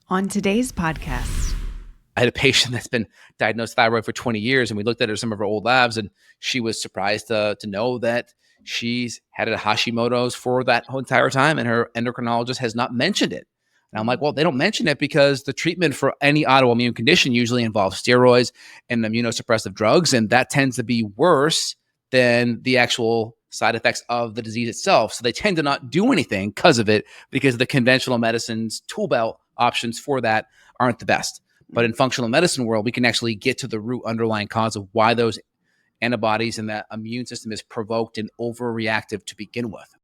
On today's podcast, I had a patient that's been diagnosed thyroid for 20 years, and we looked at some of her old labs, and she was surprised to know that she's had a Hashimoto's for that whole entire time, and her endocrinologist has not mentioned it. And I'm like, well, they don't mention it because the treatment for any autoimmune condition usually involves steroids and immunosuppressive drugs, and that tends to be worse than the actual side effects of the disease itself. So they tend to not do anything because of it, because the conventional medicine's tool belt options for that aren't the best. But in functional medicine world, we can actually get to the root underlying cause of why those antibodies and that immune system is provoked and overreactive to begin with.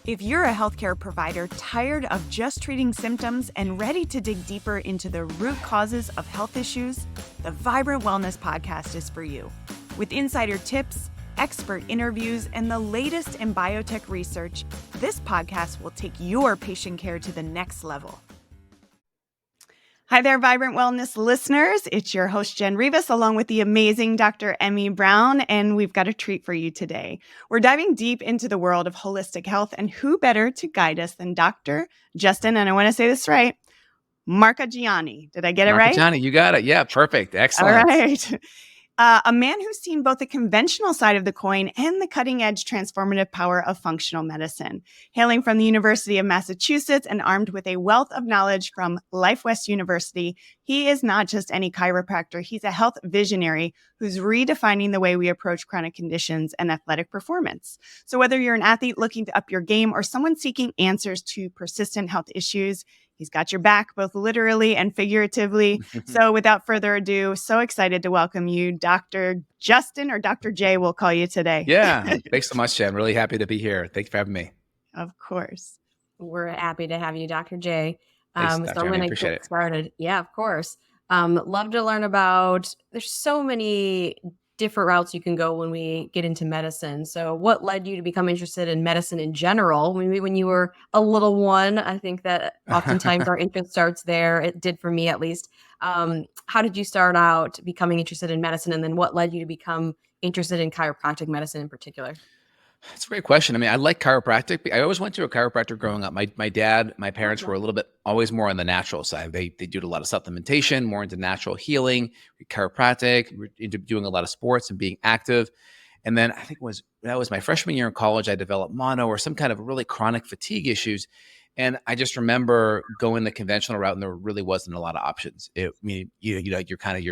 if you're a healthcare provider tired of just treating symptoms and ready to dig deeper into the root causes of health issues, the Vibrant Wellness Podcast is for you. With insider tips, expert interviews, and the latest in biotech research, this podcast will take your patient care to the next level. Hi there, Vibrant Wellness listeners. It's your host, Jen Rivas, along with the amazing Dr. Emmy Brown, and we've got a treat for you today. We're diving deep into the world of holistic health, and who better to guide us than Dr. Justin, and I want to say this right, Marchegiani. Did I get it right? Marchegiani, you got it. Yeah, perfect. Excellent. All right. A man who's seen both the conventional side of the coin and the cutting-edge transformative power of functional medicine. Hailing from the University of Massachusetts and armed with a wealth of knowledge from Life West University, he is not just any chiropractor. He's a health visionary who's redefining the way we approach chronic conditions and athletic performance. So whether you're an athlete looking to up your game or someone seeking answers to persistent health issues, he's got your back, both literally and figuratively. So without further ado, so excited to welcome you, Dr. Justin, or Dr. J, we'll call you today. Yeah, thanks so much, Jen. Really happy to be here. Thanks for having me. Of course. We're happy to have you, Dr. J. Thanks, So Dr. I'm going to appreciate get it. started. Yeah, of course. Love to learn about, there's so many different routes you can go when we get into medicine. So what led you to become interested in medicine in general? Maybe when you were a little one, I think that oftentimes our interest starts there. It did for me, at least. How did you start out becoming interested in medicine? And then what led you to become interested in chiropractic medicine in particular? That's a great question. I mean, I like chiropractic. I always went to a chiropractor growing up. My dad, my parents were a little bit always more on the natural side. They did a lot of supplementation, more into natural healing, chiropractic, into doing a lot of sports and being active. And then I think that was my freshman year in college, I developed mono or some kind of really chronic fatigue issues. And I just remember going the conventional route, and there really wasn't a lot of options. Your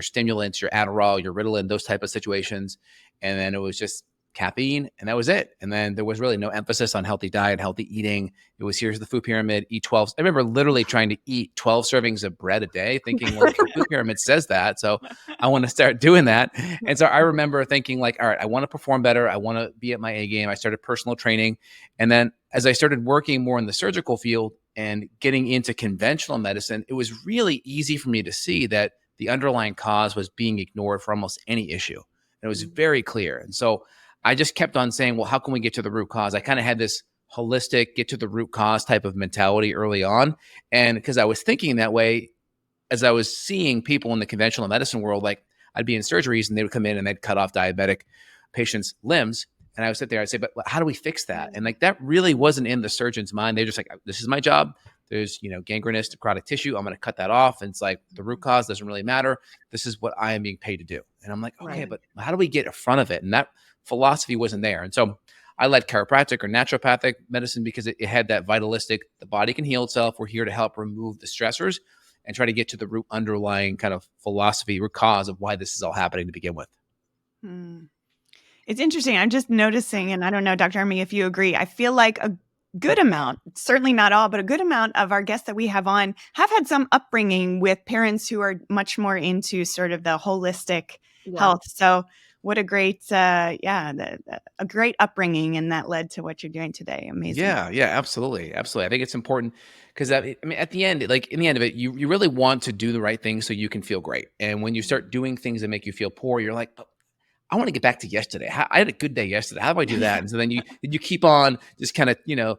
stimulants, your Adderall, your Ritalin, those type of situations. And then it was just caffeine, and that was it. And then there was really no emphasis on healthy diet, healthy eating. It was, here's the food pyramid, eat 12. I remember literally trying to eat 12 servings of bread a day, thinking, well, the food pyramid says that, so I want to start doing that. And so I remember thinking like, all right, I want to perform better. I want to be at my A game. I started personal training. And then as I started working more in the surgical field and getting into conventional medicine, it was really easy for me to see that the underlying cause was being ignored for almost any issue. And it was very clear. And so I just kept on saying, well, how can we get to the root cause? I kind of had this holistic, get to the root cause type of mentality early on. And because I was thinking that way, as I was seeing people in the conventional medicine world, like I'd be in surgeries and they would come in and they'd cut off diabetic patients' limbs. And I would sit there, I'd say, but how do we fix that? And like, that really wasn't in the surgeon's mind. They're just like, this is my job. There's, gangrenous necrotic tissue. I'm going to cut that off. And it's like, the root cause doesn't really matter. This is what I am being paid to do. And I'm like, okay, but how do we get in front of it? And that philosophy wasn't there. And so I led chiropractic or naturopathic medicine because it had that vitalistic, the body can heal itself. We're here to help remove the stressors and try to get to the root underlying kind of philosophy or cause of why this is all happening to begin with. It's interesting. I'm just noticing, and I don't know, Dr. Army, if you agree, I feel like a good amount, certainly not all, but a good amount of our guests that we have on have had some upbringing with parents who are much more into sort of the holistic health. So what a great, a great upbringing, and that led to what you're doing today. Amazing. Yeah, absolutely. I think it's important because at the end, in the end of it, you really want to do the right thing so you can feel great. And when you start doing things that make you feel poor, you're like, I want to get back to yesterday. I had a good day yesterday. How do I do that? And so then you keep on just kind of,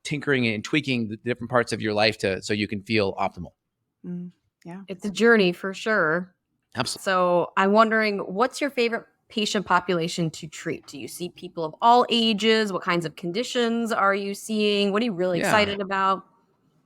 tinkering and tweaking the different parts of your life so you can feel optimal. Yeah. It's a journey for sure. Absolutely. So I'm wondering, what's your favorite patient population to treat? Do you see people of all ages? What kinds of conditions are you seeing? What are you really excited about?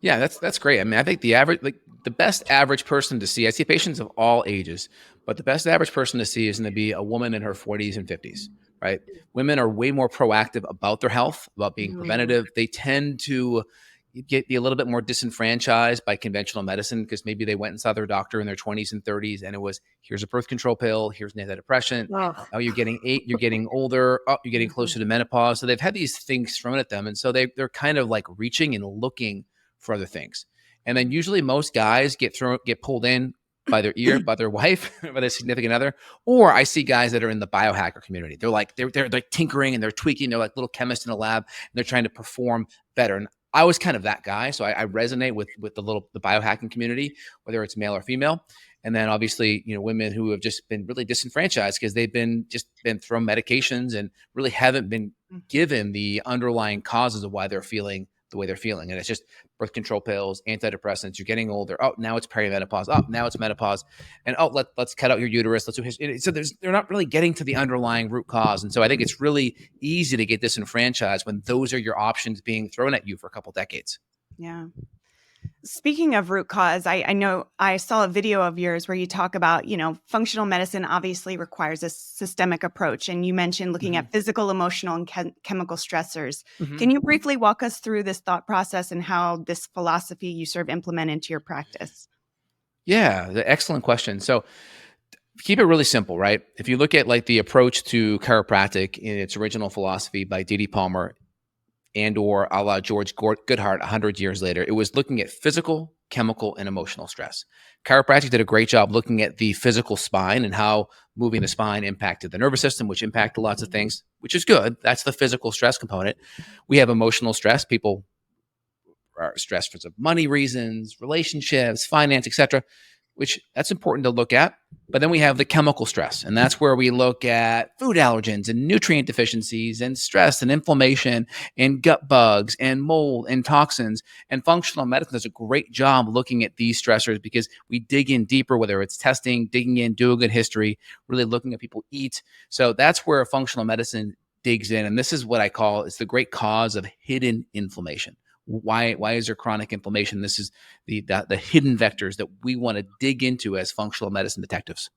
Yeah, that's great. I mean, I think the best average person to see, I see patients of all ages, but the best average person to see is going to be a woman in her 40s and 50s, right? Women are way more proactive about their health, about being Mm. preventative. They tend to be a little bit more disenfranchised by conventional medicine because maybe they went and saw their doctor in their 20s and 30s and it was, here's a birth control pill, here's an antidepressant. Ugh. Oh, you're getting older. Oh, you're getting Mhm. closer to menopause. So they've had these things thrown at them. And so they're kind of like reaching and looking for other things. And then usually most guys get pulled in by their ear, by their wife, by their significant other. Or I see guys that are in the biohacker community. They're like tinkering and they're tweaking. They're like little chemists in a lab and they're trying to perform better. And I was kind of that guy. So I resonate with the biohacking community, whether it's male or female. And then obviously, women who have just been really disenfranchised because they've been thrown medications and really haven't been given the underlying causes of why they're feeling the way they're feeling. And it's just birth control pills, antidepressants, you're getting older. Oh, now it's perimenopause. Oh, now it's menopause. And let's cut out your uterus. Let's do so they're not really getting to the underlying root cause. And so I think it's really easy to get disenfranchised when those are your options being thrown at you for a couple decades. Yeah. Speaking of root cause, I know I saw a video of yours where you talk about, functional medicine obviously requires a systemic approach. And you mentioned looking at physical, emotional, and chemical stressors. Can you briefly walk us through this thought process and how this philosophy you sort of implement into your practice? Yeah, excellent question. So keep it really simple, right? If you look at like the approach to chiropractic in its original philosophy by D.D. Palmer, and or a la George Goodhart 100 years later, it was looking at physical, chemical, and emotional stress. Chiropractic did a great job looking at the physical spine and how moving the spine impacted the nervous system, which impacted lots of things, which is good. That's the physical stress component. We have emotional stress. People are stressed for money reasons, relationships, finance, etc., which that's important to look at. But then we have the chemical stress, and that's where we look at food allergens and nutrient deficiencies and stress and inflammation and gut bugs and mold and toxins. And functional medicine does a great job looking at these stressors because we dig in deeper, whether it's testing, digging in, doing good history, really looking at people eat. So that's where functional medicine digs in. And this is what I call it's the great cause of hidden inflammation. Why is there chronic inflammation? This is the hidden vectors that we want to dig into as functional medicine detectives.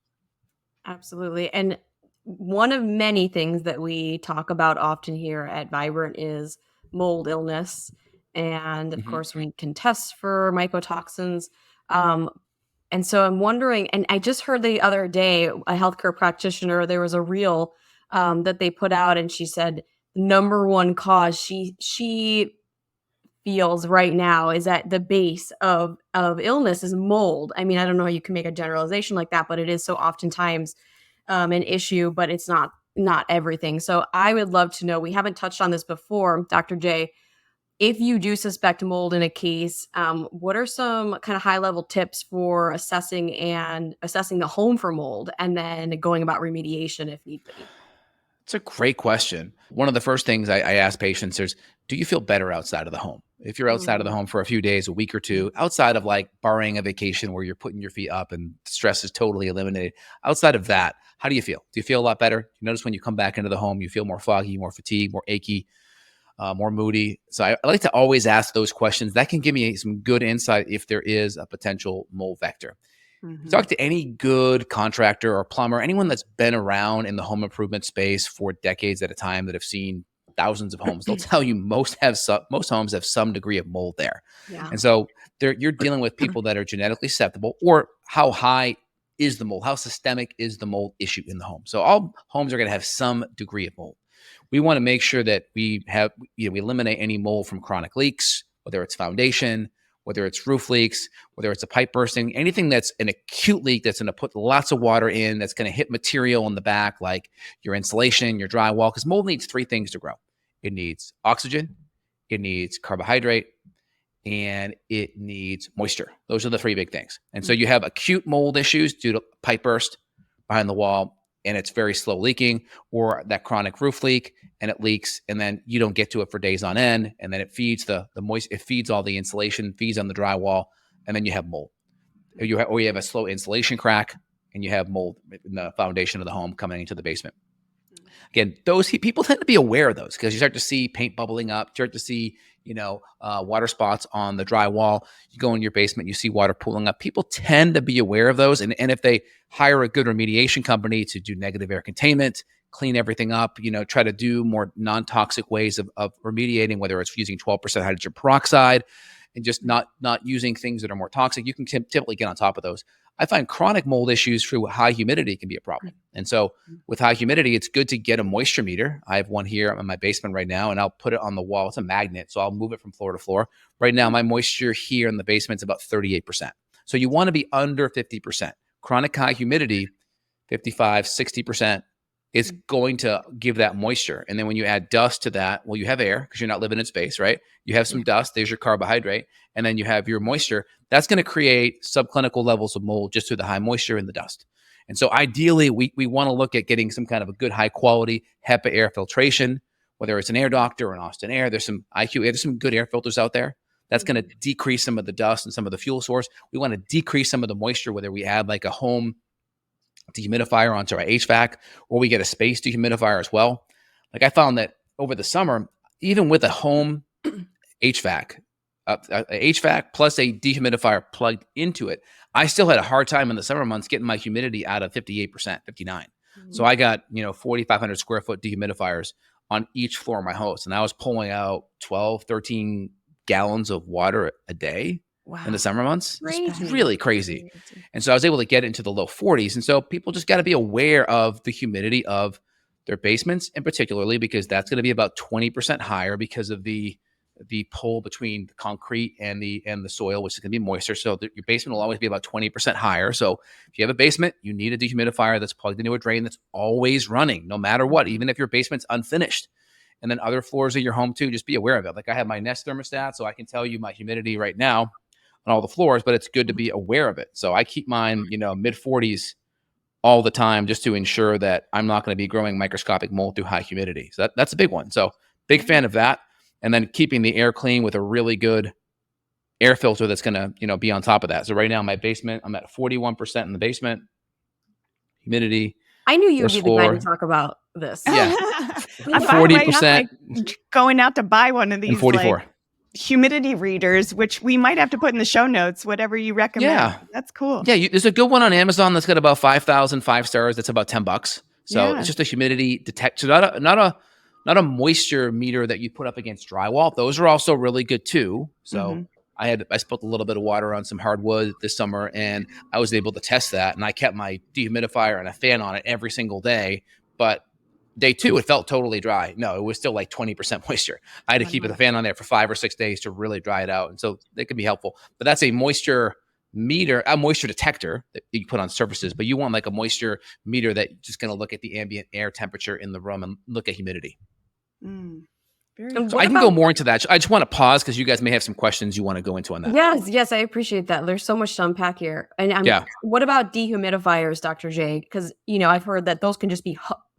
Absolutely. And one of many things that we talk about often here at Vibrant is mold illness. And of course, we can test for mycotoxins. And so I'm wondering, and I just heard the other day, a healthcare practitioner, there was a reel that they put out, and she said, number one cause she feels right now is at the base of illness is mold. I mean, I don't know how you can make a generalization like that, but it is so oftentimes an issue, but it's not everything. So I would love to know, we haven't touched on this before, Dr. J, if you do suspect mold in a case, what are some kind of high level tips for assessing the home for mold and then going about remediation if need be? It's a great question. One of the first things I ask patients is, do you feel better outside of the home? If you're outside of the Mm. home for a few days, a week or two, outside of like borrowing a vacation where you're putting your feet up and stress is totally eliminated, outside of that, how do you feel? Do you feel a lot better? You notice when you come back into the home, you feel more foggy, more fatigued, more achy, more moody. So I like to always ask those questions. That can give me some good insight if there is a potential mold vector. You talk to any good contractor or plumber, anyone that's been around in the home improvement space for decades at a time that have seen thousands of homes, they'll tell you most homes have some degree of mold there. Yeah. And so you're dealing with people that are genetically susceptible, or how high is the mold? How systemic is the mold issue in the home? So all homes are going to have some degree of mold. We want to make sure that we eliminate any mold from chronic leaks, whether it's foundation, whether it's roof leaks, whether it's a pipe bursting, anything that's an acute leak that's going to put lots of water in, that's going to hit material in the back, like your insulation, your drywall, because mold needs three things to grow. It needs oxygen, it needs carbohydrate, and it needs moisture. Those are the three big things. And so you have acute mold issues due to pipe burst behind the wall, and it's very slow leaking, or that chronic roof leak and it leaks and then you don't get to it for days on end. And then it feeds the moist, it feeds all the insulation, feeds on the drywall, and then you have mold. Or you have a slow insulation crack and you have mold in the foundation of the home coming into the basement. Again, those people tend to be aware of those because you start to see paint bubbling up, you start to see, water spots on the dry wall. You go in your basement, you see water pooling up. People tend to be aware of those. And if they hire a good remediation company to do negative air containment, clean everything up, try to do more non-toxic ways of remediating, whether it's using 12% hydrogen peroxide and just not using things that are more toxic, you can typically get on top of those. I find chronic mold issues through high humidity can be a problem. And so with high humidity, it's good to get a moisture meter. I have one here in my basement right now, and I'll put it on the wall. It's a magnet, so I'll move it from floor to floor. Right now, my moisture here in the basement is about 38%. So you want to be under 50%. Chronic high humidity, 55, 60%, is going to give that moisture. And then when you add dust to that, well, you have air because you're not living in space, right? You have some dust, there's your carbohydrate, and then you have your moisture. That's going to create subclinical levels of mold just through the high moisture in the dust. And so ideally, we want to look at getting some kind of a good high quality HEPA air filtration, whether it's an Air Doctor or an Austin Air. There's some IQ, there's some good air filters out there. That's going to decrease some of the dust and some of the fuel source. We want to decrease some of the moisture, whether we add like a home dehumidifier onto our HVAC, or we get a space dehumidifier as well. Like I found that over the summer, even with a home HVAC, a HVAC plus a dehumidifier plugged into it, I still had a hard time in the summer months getting my humidity out of 58%, 59. So I got, 4,500 square foot dehumidifiers on each floor of my house. And I was pulling out 12, 13 gallons of water a day. Wow. In the summer months. It's really crazy. And so I was able to get into the low 40s. And so people just got to be aware of the humidity of their basements, and particularly because that's going to be about 20% higher because of the pull between the concrete and the soil, which is going to be moisture. So your basement will always be about 20% higher. So if you have a basement, you need a dehumidifier that's plugged into a drain that's always running, no matter what, even if your basement's unfinished. And then other floors of your home too, just be aware of it. Like I have my Nest thermostat, so I can tell you my humidity right now on all the floors, but it's good to be aware of it. So I keep mine, mid 40s all the time just to ensure that I'm not going to be growing microscopic mold through high humidity. So that's a big one. So big fan of that. And then keeping the air clean with a really good air filter that's going to, be on top of that. So right now in my basement, I'm at 41% in the basement. Humidity. I knew you would be the guy to talk about this. Yeah. I'm 40%. Going out to buy one of these. And 44. Humidity readers, which we might have to put in the show notes, whatever you recommend. Yeah. That's cool. Yeah. There's a good one on Amazon that's got about 5,000 5 stars. That's about $10. So it's just a humidity detector, not a moisture meter that you put up against drywall. Those are also really good too. So I spilled a little bit of water on some hardwood this summer, and I was able to test that. And I kept my dehumidifier and a fan on it every single day. But day 2, it felt totally dry. No, it was still like 20% moisture. I had to keep the fan on there for 5 or 6 days to really dry it out. And so they can be helpful. But that's a moisture meter, a moisture detector that you put on surfaces. But you want like a moisture meter that's just going to look at the ambient air temperature in the room and look at humidity. So I can go more into that. I just want to pause because you guys may have some questions you want to go into on that. Yes, I appreciate that. There's so much to unpack here. And what about dehumidifiers, Dr. J? Because I've heard that those can just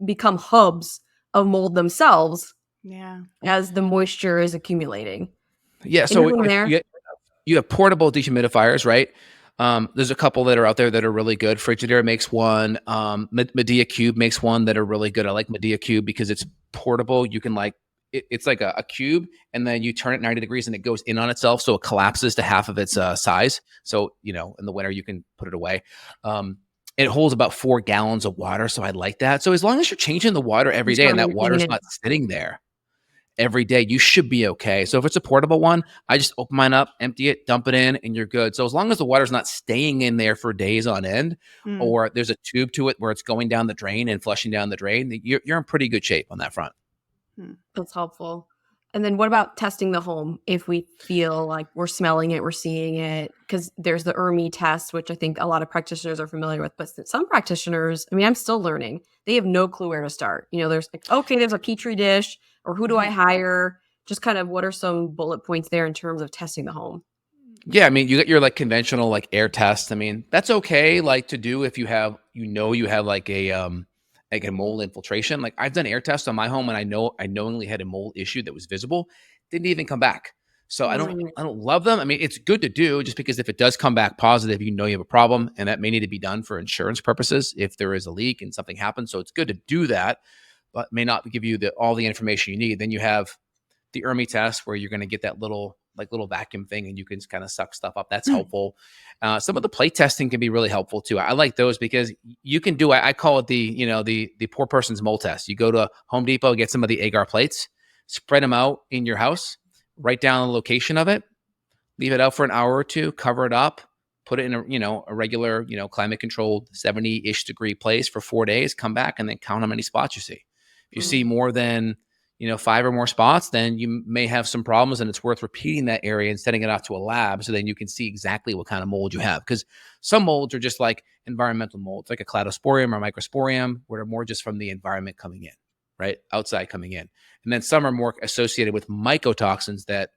become hubs of mold themselves. Yeah, as the moisture is accumulating. Yeah, so you have portable dehumidifiers, right? There's a couple that are out there that are really good. Frigidaire makes one. Medea Cube makes one that are really good. I like Medea Cube because it's portable. You can it's like a cube, and then you turn it 90 degrees and it goes in on itself. So it collapses to half of its size. So, in the winter you can put it away. It holds about 4 gallons of water. So I like that. So as long as you're changing the water every day and that water's not sitting there every day, you should be okay. So if it's a portable one, I just open mine up, empty it, dump it in, and you're good. So as long as the water's not staying in there for days on end, or there's a tube to it where it's going down the drain and flushing down the drain, you're in pretty good shape on that front. That's helpful. And then what about testing the home if we feel like we're smelling it, we're seeing it? Because there's the ERMI test, which I think a lot of practitioners are familiar with. But some practitioners, I'm still learning. They have no clue where to start. There's there's a Petri dish, or who do I hire? Just kind of what are some bullet points there in terms of testing the home? Yeah, you get your conventional air test. That's okay to do if you have a mold infiltration. I've done air tests on my home, and I knowingly had a mold issue that was visible, didn't even come back. So I don't love them. It's good to do just because if it does come back positive, you have a problem, and that may need to be done for insurance purposes if there is a leak and something happens. So it's good to do that, but may not give you all the information you need. Then you have the ERMI test where you're going to get that little vacuum thing and you can kind of suck stuff up. That's helpful. Some of the plate testing can be really helpful too. I like those because you can do, I call it the poor person's mold test. You go to Home Depot, get some of the agar plates, spread them out in your house, write down the location of it, leave it out for an hour or two, cover it up, put it in a regular, climate controlled 70-ish degree place for 4 days, come back and then count how many spots you see. If you see more than 5 or more spots, then you may have some problems and it's worth repeating that area and sending it off to a lab so then you can see exactly what kind of mold you have. Because some molds are just like environmental molds, like a cladosporium or microsporium, where they're more just from the environment coming in, right? Outside coming in. And then some are more associated with mycotoxins that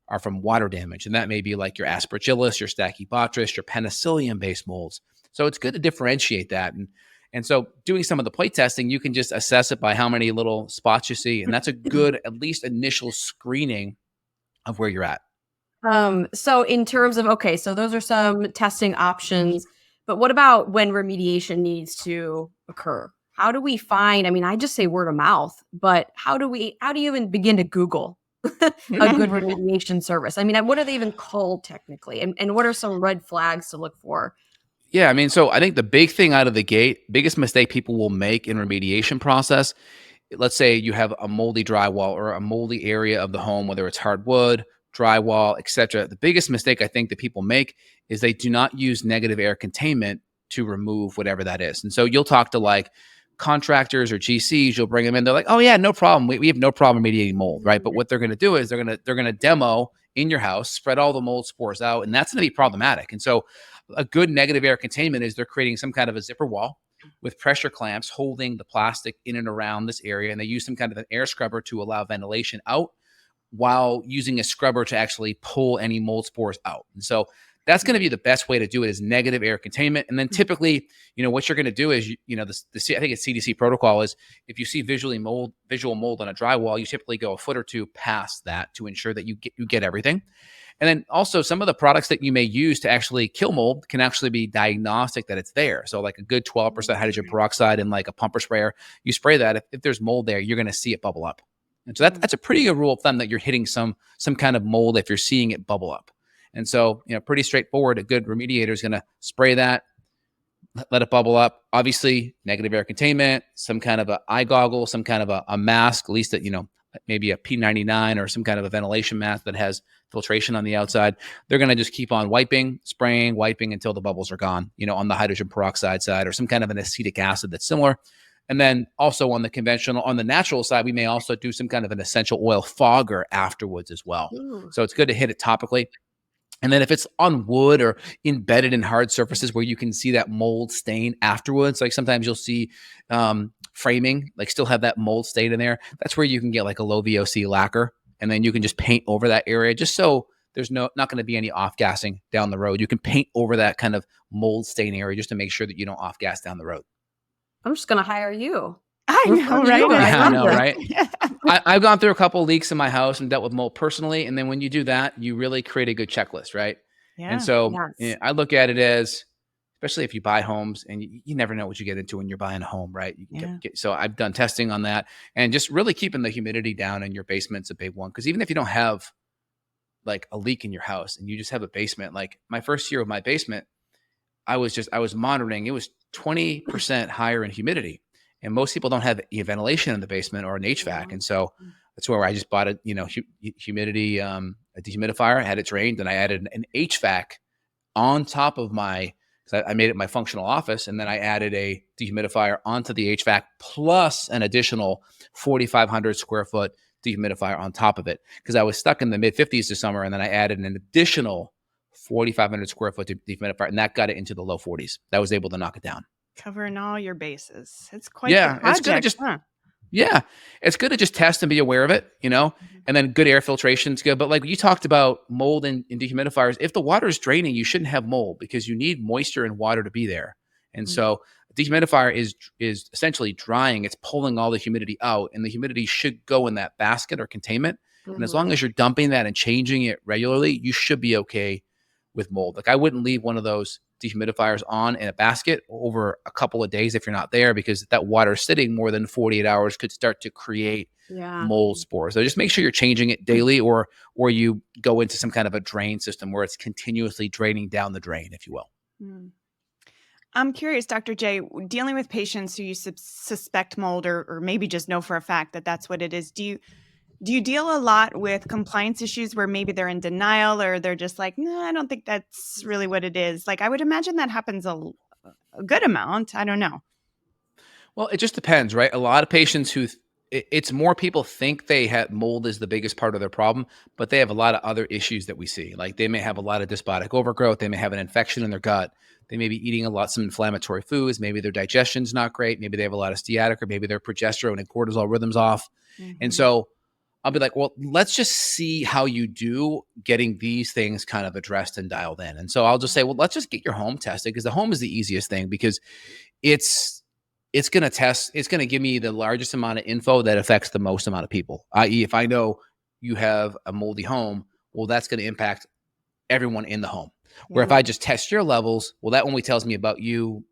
are from water damage. And that may be like your aspergillus, your stachybotrys, your penicillium-based molds. So it's good to differentiate that. And so doing some of the plate testing, you can just assess it by how many little spots you see. And that's a good, at least initial screening of where you're at. So in terms of, okay, so those are some testing options, but what about when remediation needs to occur? How do we find, I just say word of mouth, but how do you even begin to Google a good remediation service? What are they even called technically? And what are some red flags to look for? Yeah, so I think the big thing out of the gate, biggest mistake people will make in remediation process, let's say you have a moldy drywall or a moldy area of the home, whether it's hardwood, drywall, etc. The biggest mistake I think that people make is they do not use negative air containment to remove whatever that is. And so you'll talk to like contractors or GCs, you'll bring them in. They're like, oh yeah, no problem. We have no problem remediating mold, right? But what they're going to do is they're going to demo in your house, spread all the mold spores out, and that's going to be problematic. And so a good negative air containment is they're creating some kind of a zipper wall with pressure clamps holding the plastic in and around this area. And they use some kind of an air scrubber to allow ventilation out while using a scrubber to actually pull any mold spores out. And so that's going to be the best way to do it is negative air containment. And then typically, what you're going to do is, I think it's CDC protocol is if you see visual mold on a drywall, you typically go a foot or two past that to ensure that you get everything. And then also some of the products that you may use to actually kill mold can actually be diagnostic that it's there. So like a good 12% hydrogen peroxide in like a pumper sprayer, you spray that. If there's mold there, you're going to see it bubble up. And so that's a pretty good rule of thumb that you're hitting some kind of mold if you're seeing it bubble up. And so, pretty straightforward. A good remediator is going to spray that, let it bubble up. Obviously, negative air containment, some kind of an eye goggle, some kind of a mask, at least that, maybe a P99 or some kind of a ventilation mask that has filtration on the outside. They're going to just keep on spraying, wiping until the bubbles are gone, on the hydrogen peroxide side or some kind of an acetic acid that's similar. And then also on the natural side, we may also do some kind of an essential oil fogger afterwards as well. Ooh. So it's good to hit it topically. And then if it's on wood or embedded in hard surfaces where you can see that mold stain afterwards, like sometimes you'll see framing, like still have that mold stain in there. That's where you can get like a low VOC lacquer. And then you can just paint over that area just so there's not going to be any off-gassing down the road. You can paint over that kind of mold stain area just to make sure that you don't off-gas down the road. I'm just going to hire you. I know, right? Yeah, I know, right? I've gone through a couple of leaks in my house and dealt with mold personally. And then when you do that, you really create a good checklist, right? Yeah. And so I look at it as, especially if you buy homes and you never know what you get into when you're buying a home, right? So I've done testing on that and just really keeping the humidity down in your basement's a big one. Because even if you don't have like a leak in your house and you just have a basement, like my first year of my basement, I was monitoring, it was 20% higher in humidity. And most people don't have ventilation in the basement or an HVAC. And so that's where I just bought a, humidity, a dehumidifier, had it drained, and I added an HVAC on top of I made it my functional office. And then I added a dehumidifier onto the HVAC plus an additional 4,500 square foot dehumidifier on top of it. Because I was stuck in the mid 50s this summer. And then I added an additional 4,500 square foot dehumidifier, and that got it into the low 40s. That was able to knock it down. Covering all your bases. It's quite the project. It's good to just test and be aware of it, and then good air filtration is good. But like you talked about mold in dehumidifiers, if the water is draining, you shouldn't have mold because you need moisture and water to be there. And so a dehumidifier is essentially drying. It's pulling all the humidity out, and the humidity should go in that basket or containment. And as long as you're dumping that and changing it regularly, you should be okay with mold. Like I wouldn't leave one of those dehumidifiers on in a basket over a couple of days if you're not there, because that water sitting more than 48 hours could start to create mold spores. So just make sure you're changing it daily, or you go into some kind of a drain system where it's continuously draining down the drain, if you will. I'm curious, Dr. J, dealing with patients who you suspect mold or maybe just know for a fact that that's what it is. Do you deal a lot with compliance issues where maybe they're in denial, or they're just like, no, I don't think that's really what it is? Like, I would imagine that happens a good amount. I don't know. Well, it just depends, right? A lot of patients it's more people think they have mold is the biggest part of their problem, but they have a lot of other issues that we see. Like they may have a lot of dysbiotic overgrowth. They may have an infection in their gut. They may be eating some inflammatory foods. Maybe their digestion's not great. Maybe they have a lot of sciatica, or maybe their progesterone and cortisol rhythms off. And so I'll be like, well, let's just see how you do getting these things kind of addressed and dialed in. And so I'll just say, well, let's just get your home tested, because the home is the easiest thing, because it's going to give me the largest amount of info that affects the most amount of people. I.e., if I know you have a moldy home, well, that's going to impact everyone in the home. Where if I just test your levels, well, that only tells me about you.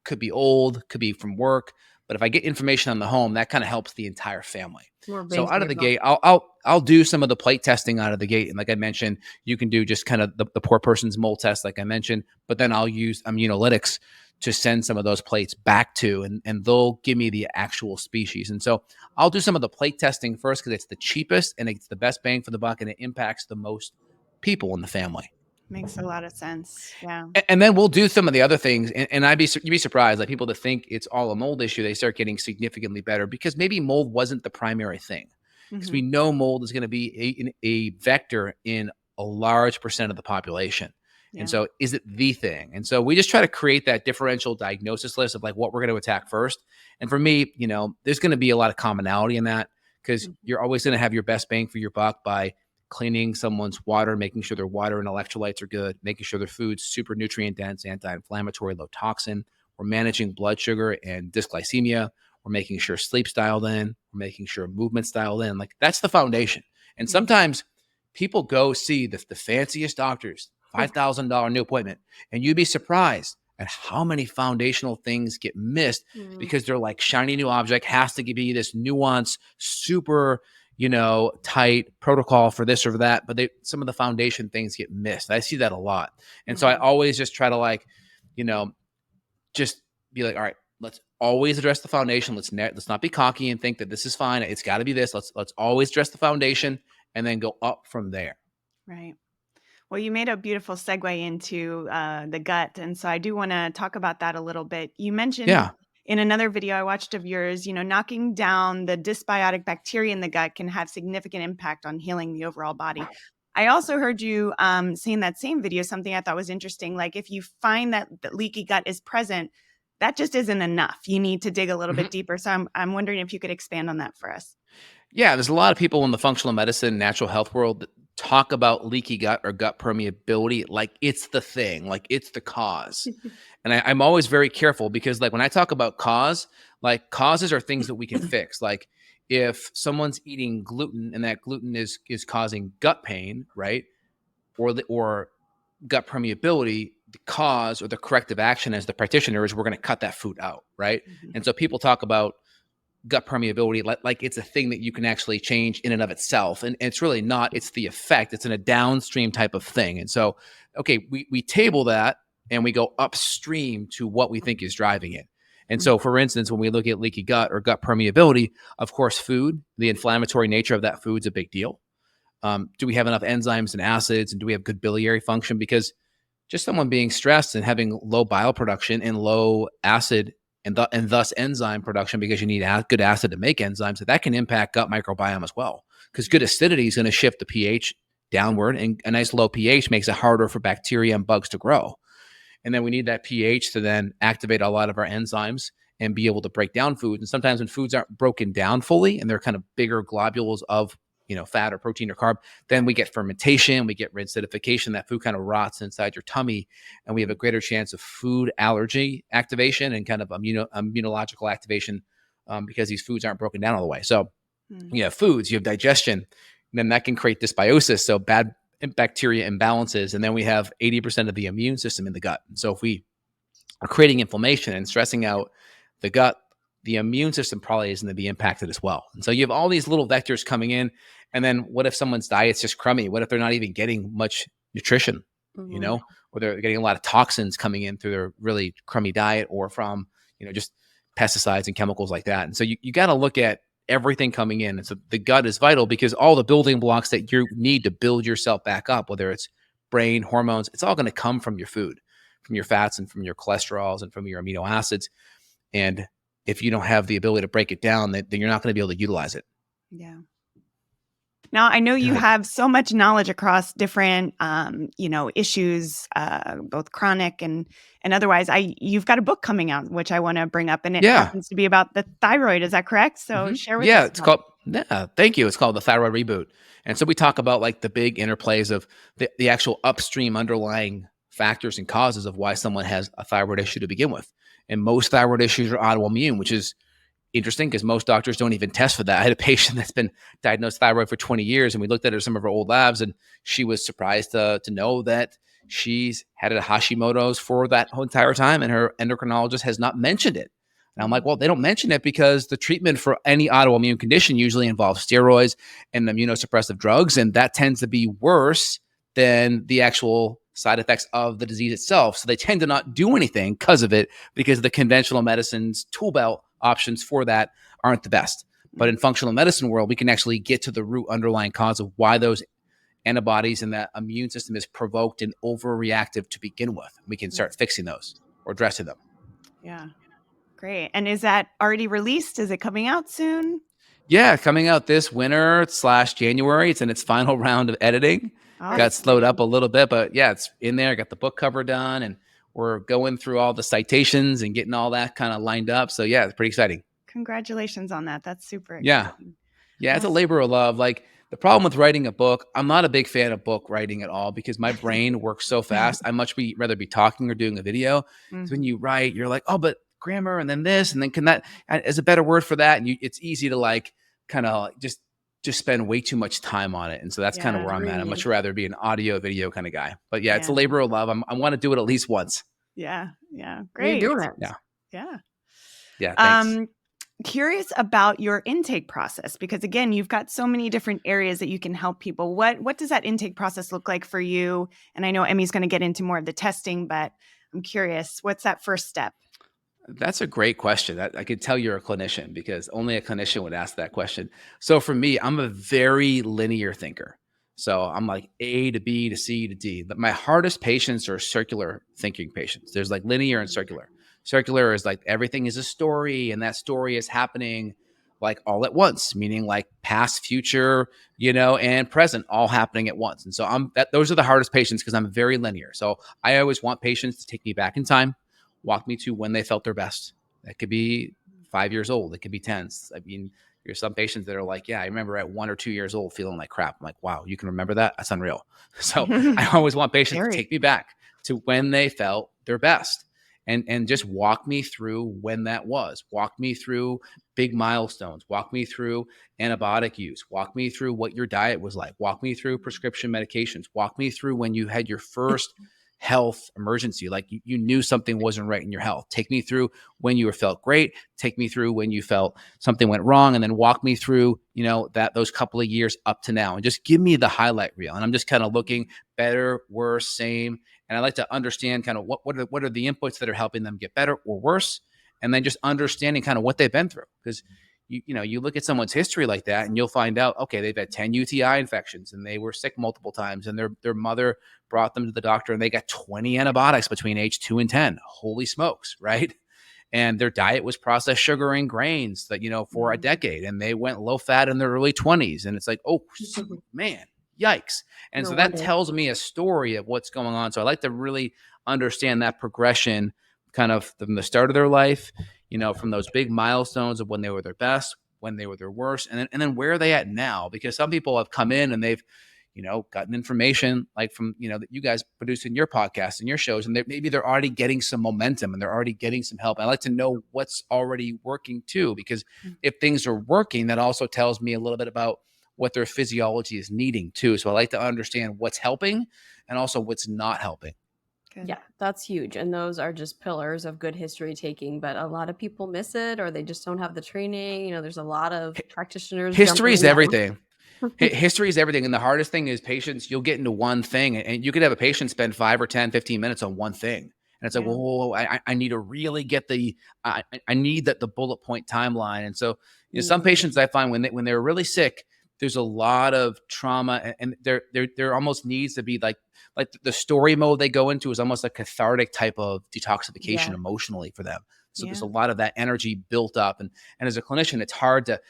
Could be old, could be from work. But if I get information on the home, that kind of helps the entire family. So out of the gate, I'll do some of the plate testing out of the gate. And like I mentioned, you can do just kind of the poor person's mold test, like I mentioned, but then I'll use immunolytics to send some of those plates back to, and they'll give me the actual species. And so I'll do some of the plate testing first, because it's the cheapest and it's the best bang for the buck, and it impacts the most people in the family. Makes a lot of sense. Yeah. And then we'll do some of the other things. And you'd be surprised, like people that think it's all a mold issue, they start getting significantly better, because maybe mold wasn't the primary thing. Because we know mold is going to be a vector in a large percent of the population. Yeah. And so is it the thing? And so we just try to create that differential diagnosis list of like what we're going to attack first. And for me, there's going to be a lot of commonality in that, because you're always going to have your best bang for your buck by cleaning someone's water, making sure their water and electrolytes are good, making sure their food's super nutrient dense, anti-inflammatory, low toxin. We're managing blood sugar and dysglycemia. We're making sure sleep's dialed in. We're making sure movement's dialed in. Like that's the foundation. And sometimes people go see the fanciest doctors, $5,000 new appointment, and you'd be surprised at how many foundational things get missed because they're like shiny new object, has to give you this nuance, super tight protocol for this or for that, but some of the foundation things get missed. I see that a lot. And so I always just try to just be like, all right, let's always address the foundation. Let's not be cocky and think that this is fine. It's got to be this. Let's always address the foundation and then go up from there. Right. Well, you made a beautiful segue into the gut. And so I do want to talk about that a little bit. You mentioned in another video I watched of yours, knocking down the dysbiotic bacteria in the gut can have significant impact on healing the overall body. I also heard you say in that same video something I thought was interesting. Like if you find that the leaky gut is present, that just isn't enough. You need to dig a little bit deeper. So I'm wondering if you could expand on that for us. Yeah, there's a lot of people in the functional medicine, natural health world that talk about leaky gut or gut permeability like it's the thing, like it's the cause. And I'm always very careful because like when I talk about causes are things that we can fix. Like if someone's eating gluten and that gluten is causing gut pain, right? Or gut permeability, the cause or the corrective action as the practitioner is we're going to cut that food out, right? And so people talk about gut permeability like it's a thing that you can actually change in and of itself. And it's really not. It's the effect. It's in a downstream type of thing. And so, okay, we table that and we go upstream to what we think is driving it. And so, for instance, when we look at leaky gut or gut permeability, of course, food, the inflammatory nature of that food is a big deal. Do we have enough enzymes and acids, and do we have good biliary function? Because just someone being stressed and having low bile production and low acid and thus enzyme production, because you need good acid to make enzymes, that can impact gut microbiome as well. Because good acidity is going to shift the pH downward, and a nice low pH makes it harder for bacteria and bugs to grow. And then we need that pH to then activate a lot of our enzymes and be able to break down foods. And sometimes when foods aren't broken down fully and they're kind of bigger globules of fat or protein or carb, then we get fermentation, we get acidification, that food kind of rots inside your tummy, and we have a greater chance of food allergy activation and kind of immunological activation because these foods aren't broken down all the way. So you have foods, you have digestion, then that can create dysbiosis. So bad bacteria imbalances, and then we have 80% of the immune system in the gut. And so if we are creating inflammation and stressing out the gut, the immune system probably isn't going to be impacted as well. And so you have all these little vectors coming in. And then what if someone's diet's just crummy? What if they're not even getting much nutrition, or they're getting a lot of toxins coming in through their really crummy diet, or from, just pesticides and chemicals like that. And so you got to look at everything coming in. And so the gut is vital, because all the building blocks that you need to build yourself back up, whether it's brain, hormones, it's all going to come from your food, from your fats and from your cholesterols and from your amino acids. And if you don't have the ability to break it down, then you're not going to be able to utilize it. Yeah. Now, I know you have so much knowledge across different, issues, both chronic and otherwise. You've got a book coming out, which I want to bring up, and it happens to be about the thyroid. Is that correct? So share with us. It's called. Thank you. It's called the Thyroid Reboot, and so we talk about like the big interplays of the actual upstream underlying factors and causes of why someone has a thyroid issue to begin with. And most thyroid issues are autoimmune, which is interesting because most doctors don't even test for that. I had a patient that's been diagnosed thyroid for 20 years, and we looked at some of her old labs, and she was surprised to know that she's had a Hashimoto's for that whole entire time, and her endocrinologist has not mentioned it. And I'm like, well, they don't mention it because the treatment for any autoimmune condition usually involves steroids and immunosuppressive drugs, and that tends to be worse than the actual side effects of the disease itself. So they tend to not do anything because of it, because the conventional medicine's tool belt options for that aren't the best. But in functional medicine world, we can actually get to the root underlying cause of why those antibodies and that immune system is provoked and overreactive to begin with. We can start fixing those or addressing them. Yeah. Great. And is that already released? Is it coming out soon? Yeah, coming out this winter / January. It's in its final round of editing. Got slowed up a little bit, but yeah, it's in there. Got the book cover done, and we're going through all the citations and getting all that kind of lined up. So yeah, it's pretty exciting. Congratulations on that. That's super exciting. Yeah, it's a labor of love. Like, the problem with writing a book, I'm not a big fan of book writing at all, because my brain works so fast. I much rather be talking or doing a video. So when you write, you're like, oh, but grammar, and then this, and then can that is a better word for that. And it's easy to like kind of just spend way too much time on it. And so that's kind of where I'm at. I'd much rather be an audio video kind of guy. But yeah, it's a labor of love. I want to do it at least once. Yeah. Yeah. Great. You're doing it. Yeah. Yeah. Yeah. Thanks. Curious about your intake process, because again, you've got so many different areas that you can help people. What does that intake process look like for you? And I know Emmy's going to get into more of the testing, but I'm curious, what's that first step? That's a great question. I could tell you're a clinician, because only a clinician would ask that question. So for me, I'm a very linear thinker. So I'm like A to B to C to D. But my hardest patients are circular thinking patients. There's like linear and circular. Circular is like everything is a story, and that story is happening like all at once, meaning like past, future, and present all happening at once. And so those are the hardest patients, because I'm very linear. So I always want patients to take me back in time, walk me to when they felt their best. That could be 5 years old. It could be 10. I mean, there's some patients that are like, yeah, I remember at 1 or 2 years old feeling like crap. I'm like, wow, you can remember that? That's unreal. So I always want patients to take me back to when they felt their best, and just walk me through when that was. Walk me through big milestones. Walk me through antibiotic use. Walk me through what your diet was like. Walk me through prescription medications. Walk me through when you had your first health emergency, like you knew something wasn't right in your health. Take me through when you felt great. Take me through when you felt something went wrong, and then walk me through, those couple of years up to now, and just give me the highlight reel. And I'm just kind of looking better, worse, same. And I like to understand kind of what are the inputs that are helping them get better or worse, and then just understanding kind of what they've been through. Because you look at someone's history like that, and you'll find out, okay, they've had 10 UTI infections, and they were sick multiple times, and their mother brought them to the doctor, and they got 20 antibiotics between age 2 and 10. Holy smokes, right? And their diet was processed sugar and grains that, for a decade, and they went low fat in their early 20s. And it's like, oh man, yikes. And so that tells me a story of what's going on. So I like to really understand that progression kind of from the start of their life, from those big milestones of when they were their best, when they were their worst, and then where are they at now? Because some people have come in and they've, gotten information like from, that you guys produce in your podcast and your shows, and maybe they're already getting some momentum and they're already getting some help. I like to know what's already working too, because if things are working, that also tells me a little bit about what their physiology is needing too. So I like to understand what's helping and also what's not helping. Good. Yeah, that's huge. And those are just pillars of good history taking, but a lot of people miss it or they just don't have the training. You know, there's a lot of practitioners History is jumping out. everything. History is everything. And the hardest thing is patience. You'll get into one thing and you could have a patient spend 5 or 10, 15 minutes on one thing. And it's like, Yeah. whoa, I need to really get I need the bullet point timeline. And so, some Mhm. patients I find when they're really sick, there's a lot of trauma and there almost needs to be like the story mode they go into is almost a cathartic type of detoxification Yeah. emotionally for them. So there's a Yeah. lot of that energy built up. And as a clinician, it's hard to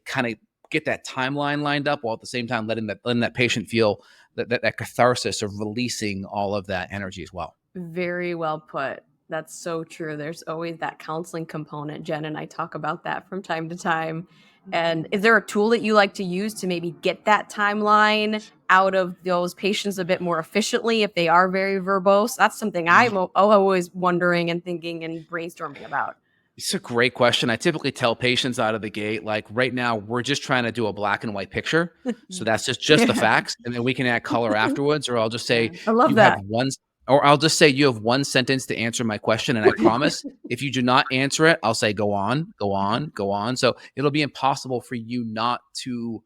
kind of get that timeline lined up while at the same time letting that patient feel that catharsis of releasing all of that energy as well. Very well put. That's so true. There's always that counseling component. Jen and I talk about that from time to time. And is there a tool that you like to use to maybe get that timeline out of those patients a bit more efficiently if they are very verbose? That's something I'm always wondering and thinking and brainstorming about. It's a great question. I typically tell patients out of the gate, like right now, we're just trying to do a black and white picture. So that's just the facts. And then we can add color afterwards, or I'll just say, I love you have that. one, or I'll just say, you have one sentence to answer my question. And I promise if you do not answer it, I'll say, go on, go on, go on. So it'll be impossible for you not to,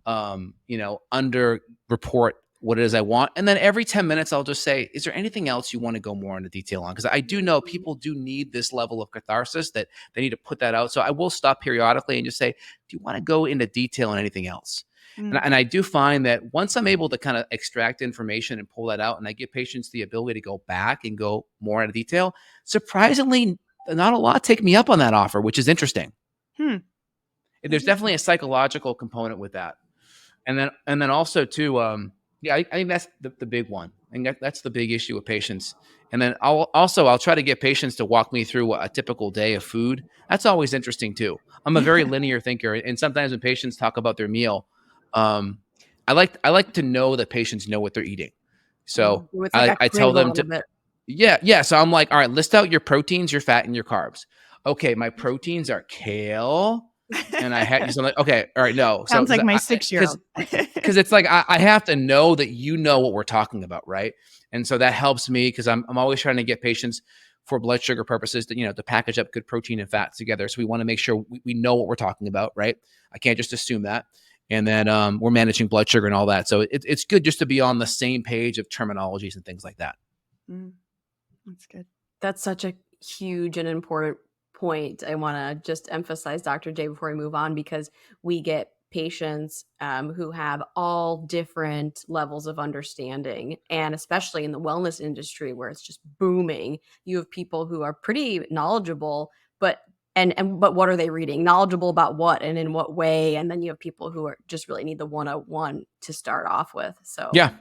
under report what it is I want. And then every 10 minutes, I'll just say, is there anything else you want to go more into detail on? Because I do know people do need this level of catharsis that they need to put that out. So I will stop periodically and just say, do you want to go into detail on anything else? And I do find that once I'm able to kind of extract information and pull that out, and I give patients the ability to go back and go more into detail, surprisingly, not a lot take me up on that offer, which is interesting. There's definitely a psychological component with that. And then also too, I think that's the big one. And that's the big issue with patients. And then I'll try to get patients to walk me through a typical day of food. That's always interesting too. I'm a very linear thinker. And sometimes when patients talk about their meal, I like to know that patients know what they're eating. So It's like a I quiz tell a them little to, bit. yeah. So I'm like, all right, list out your proteins, your fat, and your carbs. Okay, my proteins are kale. And I had so I'm like, okay, all right, no. Sounds So like my because 6-year-old. because it's like I have to know that you know what we're talking about, right? And so that helps me because I'm always trying to get patients for blood sugar purposes to package up good protein and fats together. So we want to make sure we know what we're talking about, right? I can't just assume that. And then we're managing blood sugar and all that. So it's good just to be on the same page of terminologies and things like that. That's good. That's such a huge and important point. I want to just emphasize, Dr. J, before we move on, because we get patients who have all different levels of understanding. And especially in the wellness industry where it's just booming, you have people who are pretty knowledgeable, but what are they reading? Knowledgeable about what and in what way? And then you have people who are just really need the 101 to start off with. So Yeah.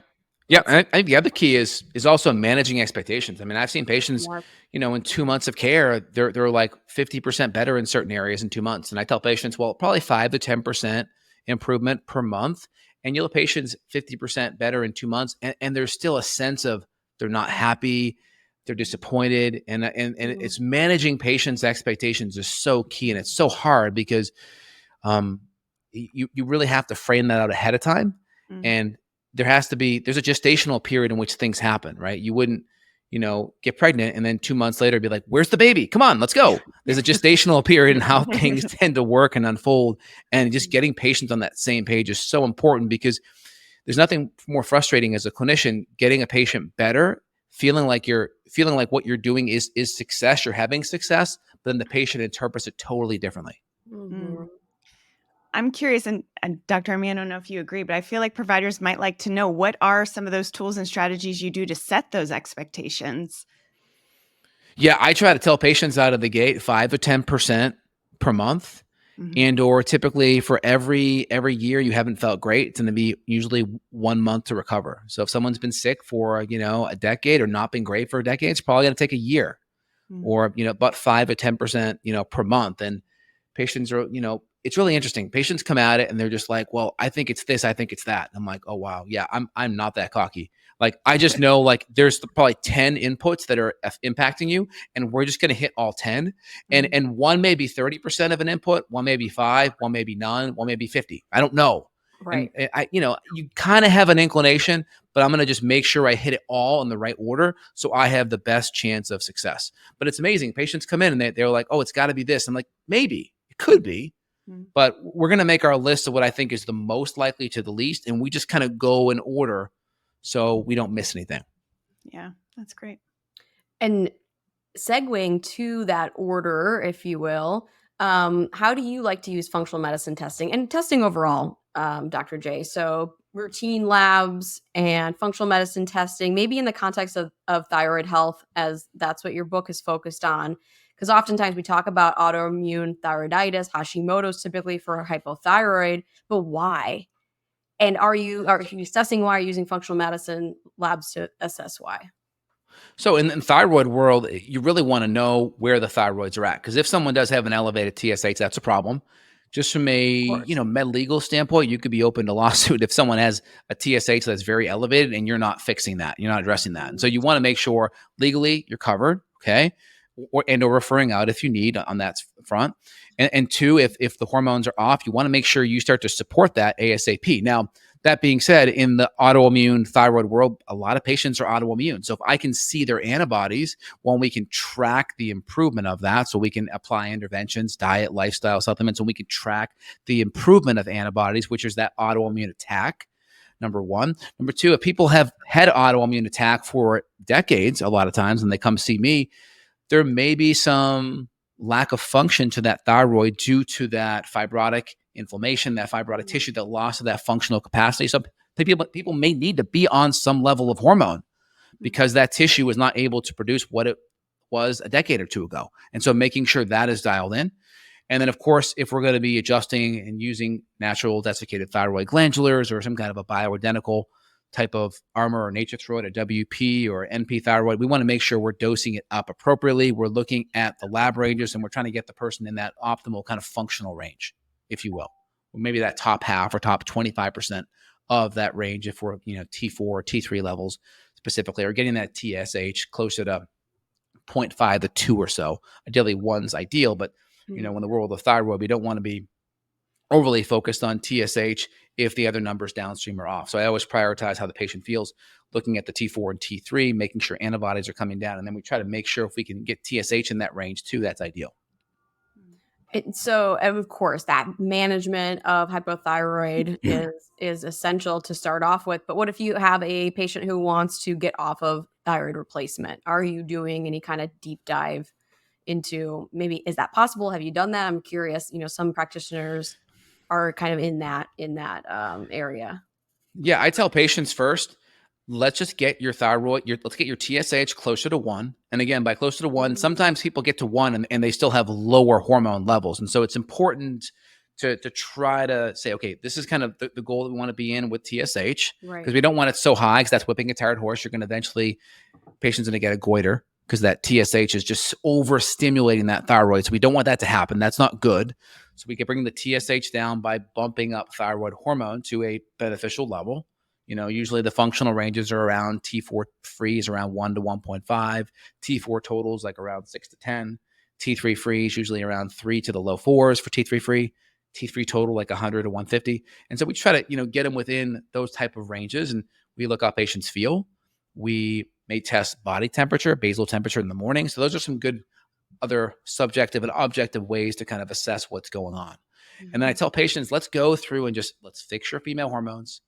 Yeah, and I think the other key is also managing expectations. I mean, I've seen patients, more in 2 months of care, they're like 50% better in certain areas in 2 months. And I tell patients, well, probably 5 to 10% improvement per month, and you'll have patients 50% better in 2 months, and there's still a sense of they're not happy, they're disappointed, and it's managing patients' expectations is so key, and it's so hard because you really have to frame that out ahead of time, and there's a gestational period in which things happen, right? You wouldn't, get pregnant and then 2 months later be like, where's the baby? Come on, let's go. There's a gestational period in how things tend to work and unfold. And just getting patients on that same page is so important because there's nothing more frustrating as a clinician, getting a patient better, feeling like what you're doing is success, you're having success, but then the patient interprets it totally differently. I'm curious, and Dr. Army, I don't know if you agree, but I feel like providers might like to know what are some of those tools and strategies you do to set those expectations. Yeah, I try to tell patients out of the gate 5 to 10% per month. And or typically for every year you haven't felt great, it's going to be usually 1 month to recover. So if someone's been sick for, a decade or not been great for a decade, it's probably going to take a year or, about 5 to 10%, per month. And patients are, it's really interesting. Patients come at it and they're just like, well, I think it's this, I think it's that. And I'm like, oh, wow. Yeah, I'm not that cocky. Like, I just know like there's probably 10 inputs that are impacting you, and we're just going to hit all 10. And one may be 30% of an input, one may be 5, one may be none, one may be 50. I don't know. Right. And you kind of have an inclination, but I'm going to just make sure I hit it all in the right order so I have the best chance of success. But it's amazing. Patients come in and they're like, oh, it's got to be this. I'm like, maybe it could be, but we're going to make our list of what I think is the most likely to the least. And we just kind of go in order so we don't miss anything. Yeah, that's great. And segueing to that order, if you will, how do you like to use functional medicine testing and testing overall, Dr. J? So routine labs and functional medicine testing, maybe in the context of thyroid health, as that's what your book is focused on. Because oftentimes we talk about autoimmune thyroiditis, Hashimoto's typically for hypothyroid, but why? And are you assessing why, using functional medicine labs to assess why? So in the thyroid world, you really want to know where the thyroids are at. Because if someone does have an elevated TSH, that's a problem. Just from a med legal standpoint, you could be open to lawsuit if someone has a TSH that's very elevated and you're not fixing that, you're not addressing that. And so you want to make sure legally you're covered, okay, or referring out if you need on that front. And two, if the hormones are off, you want to make sure you start to support that ASAP. Now, that being said, in the autoimmune thyroid world, a lot of patients are autoimmune. So if I can see their antibodies, well, we can track the improvement of that. So we can apply interventions, diet, lifestyle supplements, and we can track the improvement of antibodies, which is that autoimmune attack. Number one. Number two, if people have had autoimmune attack for decades, a lot of times, and they come see me, there may be some lack of function to that thyroid due to that fibrotic inflammation, that fibrotic tissue, that loss of that functional capacity. So people may need to be on some level of hormone because that tissue was not able to produce what it was a decade or two ago. And so making sure that is dialed in. And then, of course, if we're going to be adjusting and using natural desiccated thyroid glandulars or some kind of a bioidentical type of Armor or Nature Thyroid, a WP or NP thyroid, we want to make sure we're dosing it up appropriately. We're looking at the lab ranges and we're trying to get the person in that optimal kind of functional range, if you will. Or maybe that top half or top 25% of that range if we're, T4 or T3 levels specifically, or getting that TSH closer to 0.5 to 2 or so. Ideally, one's ideal, but in the world of thyroid, we don't want to be overly focused on TSH if the other numbers downstream are off. So I always prioritize how the patient feels, looking at the T4 and T3, making sure antibodies are coming down. And then we try to make sure if we can get TSH in that range too, that's ideal. So, of course, that management of hypothyroid is essential to start off with. But what if you have a patient who wants to get off of thyroid replacement? Are you doing any kind of deep dive into, maybe, is that possible? Have you done that? I'm curious. Some practitioners are kind of in that area. Yeah, I tell patients first, let's just get your thyroid, let's get your TSH closer to 1. And again, by closer to 1, sometimes people get to 1 and they still have lower hormone levels. And so it's important to try to say, okay, this is kind of the goal that we want to be in with TSH, because we don't want it so high because that's whipping a tired horse. You're going to eventually, patients are going to get a goiter because that TSH is just overstimulating that thyroid. So we don't want that to happen. That's not good. So we can bring the TSH down by bumping up thyroid hormone to a beneficial level. Usually the functional ranges are around T4 free is around 1 to 1.5, T4 totals like around 6 to 10, T3 free is usually around 3 to the low 4s for T3 free, T3 total like 100 to 150. And so we try to, get them within those type of ranges, and we look how patients feel. We may test body temperature, basal temperature in the morning. So those are some good other subjective and objective ways to kind of assess what's going on. And then I tell patients, let's go through and let's fix your female hormones,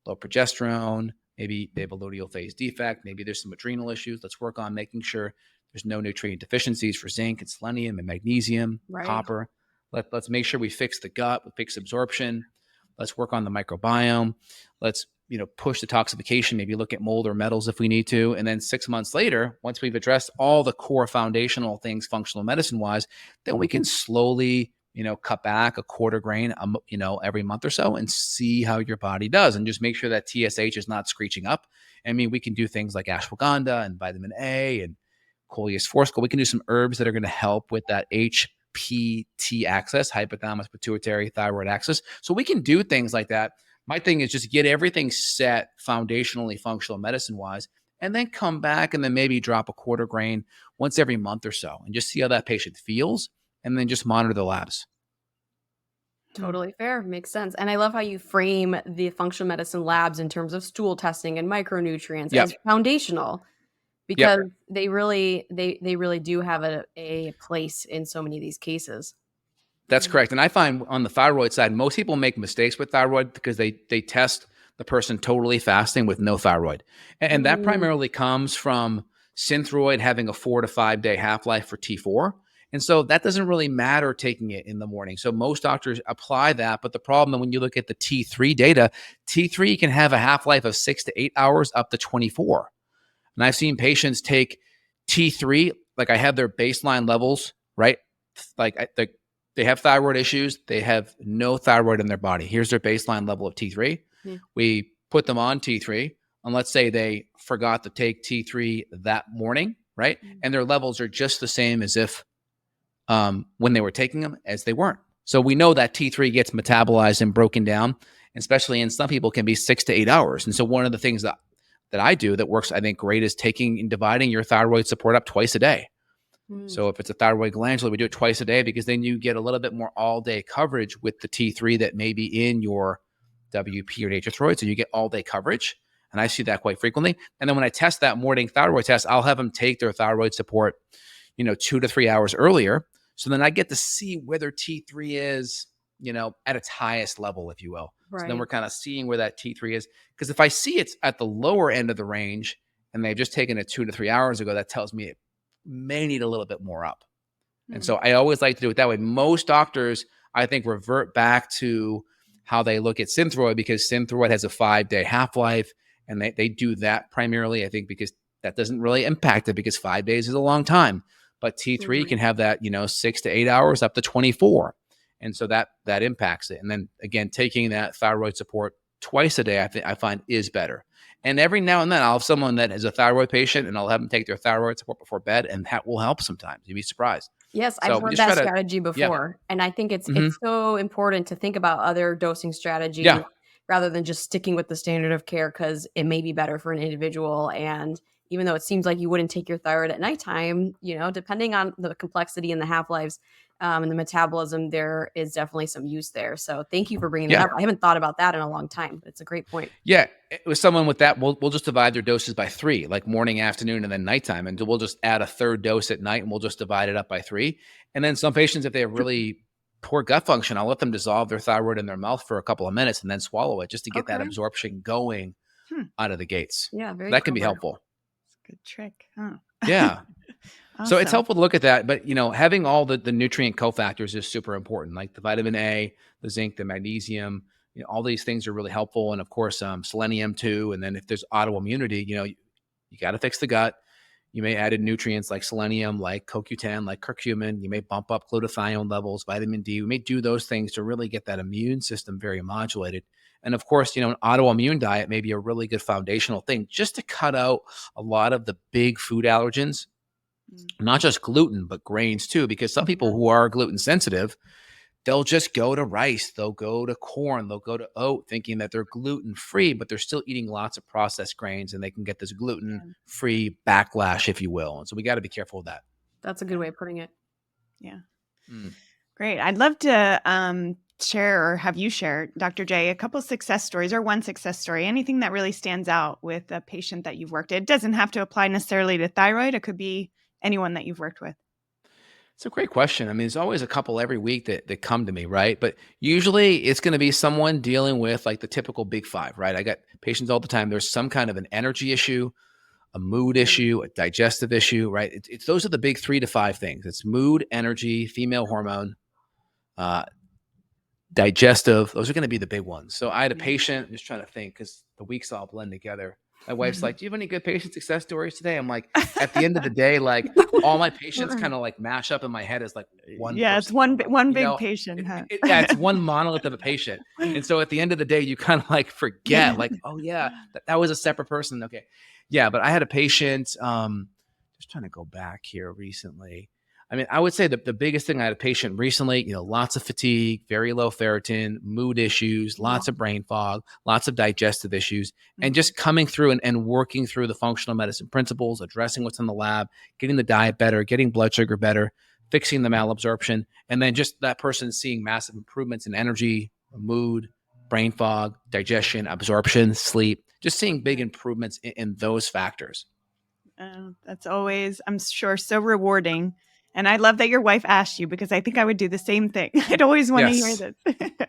low progesterone, maybe they have a luteal phase defect, maybe there's some adrenal issues. Let's work on making sure there's no nutrient deficiencies for zinc and selenium and magnesium, copper. Let's make sure we fix the gut, we fix absorption. Let's work on the microbiome. Let's push detoxification, maybe look at mold or metals if we need to. And then 6 months later, once we've addressed all the core foundational things, functional medicine wise, then we can slowly, cut back a quarter grain, every month or so and see how your body does, and just make sure that TSH is not screeching up. I mean, we can do things like ashwagandha and vitamin A and Coleus forcicle. We can do some herbs that are going to help with that HPT axis, hypothalamus pituitary thyroid axis. So we can do things like that. My thing is just get everything set foundationally, functional medicine wise, and then come back and then maybe drop a quarter grain once every month or so and just see how that patient feels, and then just monitor the labs. Totally fair. Makes sense. And I love how you frame the functional medicine labs in terms of stool testing and micronutrients Yep. as foundational Yep. because they really do have a place in so many of these cases. That's correct. And I find on the thyroid side, most people make mistakes with thyroid because they test the person totally fasting with no thyroid. And that Mm, primarily comes from Synthroid having a 4 to 5 day half-life for T4. And so that doesn't really matter taking it in the morning. So most doctors apply that. But the problem when you look at the T3 data, T3 can have a half-life of 6 to 8 hours up to 24. And I've seen patients take T3, like I have their baseline levels, right? They have thyroid issues. They have no thyroid in their body. Here's their baseline level of T3. yeah. We put them on T3. And let's say they forgot to take T3 that morning, right? And their levels are just the same as if when they were taking them as they weren't. So we know that T3 gets metabolized and broken down, especially in some people can be 6 to 8 hours. And so one of the things that I do that works, I think, great is taking and dividing your thyroid support up twice a day. So if it's a thyroid glandular, we do it twice a day because then you get a little bit more all day coverage with the T3 that may be in your WP or Nature-Throid. So you get all day coverage. And I see that quite frequently. And then when I test that morning thyroid test, I'll have them take their thyroid support, 2 to 3 hours earlier. So then I get to see where their T3 is, at its highest level, if you will. Right. So then we're kind of seeing where that T3 is. Because if I see it's at the lower end of the range and they've just taken it 2 to 3 hours ago, that tells me it may need a little bit more up. And so I always like to do it that way. Most doctors, I think, revert back to how they look at Synthroid because Synthroid has a 5-day half-life. And they do that primarily, I think, because that doesn't really impact it because 5 days is a long time. But T3 can have that, 6 to 8 hours up to 24. And so that impacts it. And then again, taking that thyroid support twice a day, I find is better. And every now and then I'll have someone that is a thyroid patient and I'll have them take their thyroid support before bed. And that will help sometimes. You'd be surprised. Yes, So I've we heard just that try to, strategy before. And I think it's so important to think about other dosing strategies yeah, rather than just sticking with the standard of care because it may be better for an individual. And even though it seems like you wouldn't take your thyroid at nighttime, depending on the complexity and the half-lives and the metabolism, there is definitely some use there. So thank you for bringing that yeah. up. I haven't thought about that in a long time, but it's a great point. Yeah, with someone with that, we'll just divide their doses by 3, like morning, afternoon, and then nighttime. And we'll just add a third dose at night and we'll just divide it up by 3. And then some patients, if they have really poor gut function, I'll let them dissolve their thyroid in their mouth for a couple of minutes and then swallow it just to get that absorption going out of the gates. Yeah, very That can be clever. helpful. Good trick. Huh? Yeah. So it's Awesome. helpful to look at that. But, having all the nutrient cofactors is super important, like the vitamin A, the zinc, the magnesium. All these things are really helpful. And of course, selenium too. And then if there's autoimmunity, you got to fix the gut. You may add in nutrients like selenium, like CoQ10, like curcumin. You may bump up glutathione levels, vitamin D. We may do those things to really get that immune system very modulated. And of course, an autoimmune diet may be a really good foundational thing just to cut out a lot of the big food allergens, not just gluten, but grains too, because some people who are gluten sensitive, they'll just go to rice, they'll go to corn, they'll go to oat thinking that they're gluten-free, but they're still eating lots of processed grains and they can get this gluten-free backlash, if you will. And so we got to be careful of that. That's a good way of putting it. Yeah. Great. I'd love to share or have you share, Dr. J, a couple success stories or one success story, anything that really stands out with a patient that you've worked with. It doesn't have to apply necessarily to thyroid. It could be anyone that you've worked with. It's a great question. I mean, there's always a couple every week that come to me, right? But usually it's going to be someone dealing with like the typical big 5, right? I got patients all the time. There's some kind of an energy issue, a mood issue, a digestive issue, right? It's those are the big 3 to 5 things. It's mood, energy, female hormone, digestive. Those are going to be the big ones. So I had a patient, I'm just trying to think because the weeks all blend together. My wife's like, do you have any good patient success stories today? I'm like, at the end of the day, like all my patients kind of like mash up in my head as like one. Yeah, person. it's one big patient. Huh? It's one monolith of a patient. And so at the end of the day, you kind of like forget like, oh yeah, that was a separate person. Okay. Yeah. But I had a patient, just trying to go back here recently. I mean, I would say that the biggest thing, I had a patient recently, lots of fatigue, very low ferritin, mood issues, lots of brain fog, lots of digestive issues, and just coming through and working through the functional medicine principles, addressing what's in the lab, getting the diet better, getting blood sugar better, fixing the malabsorption, and then just that person seeing massive improvements in energy, mood, brain fog, digestion, absorption, sleep, just seeing big improvements in those factors. That's always, I'm sure, so rewarding. And I love that your wife asked you, because I think I would do the same thing. I'd always want to hear Yes. this.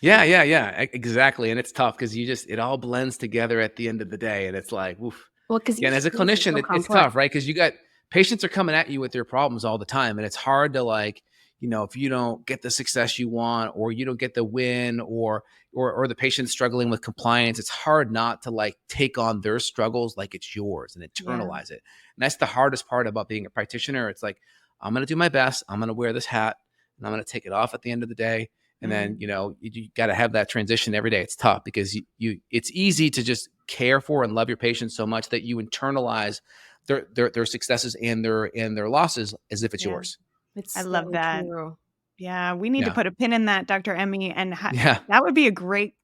Yeah, exactly. And it's tough because it all blends together at the end of the day. And it's like, oof. Well, because Yeah, and each as a case is clinician, so it's complex. tough, right? Because you got patients are coming at you with their problems all the time, and it's hard to like, if you don't get the success you want, or you don't get the win, or the patient's struggling with compliance, it's hard not to like take on their struggles like it's yours and Yeah. internalize it. And that's the hardest part about being a practitioner. It's like, I'm going to do my best. I'm going to wear this hat, and I'm going to take it off at the end of the day. And then, you got to have that transition every day. It's tough because it's easy to just care for and love your patients so much that you internalize their successes and their losses as if it's Yeah. yours. It's I love so that. true. Yeah, we need to Yeah. put a pin in that, Dr. Emmy. And Yeah. that would be a great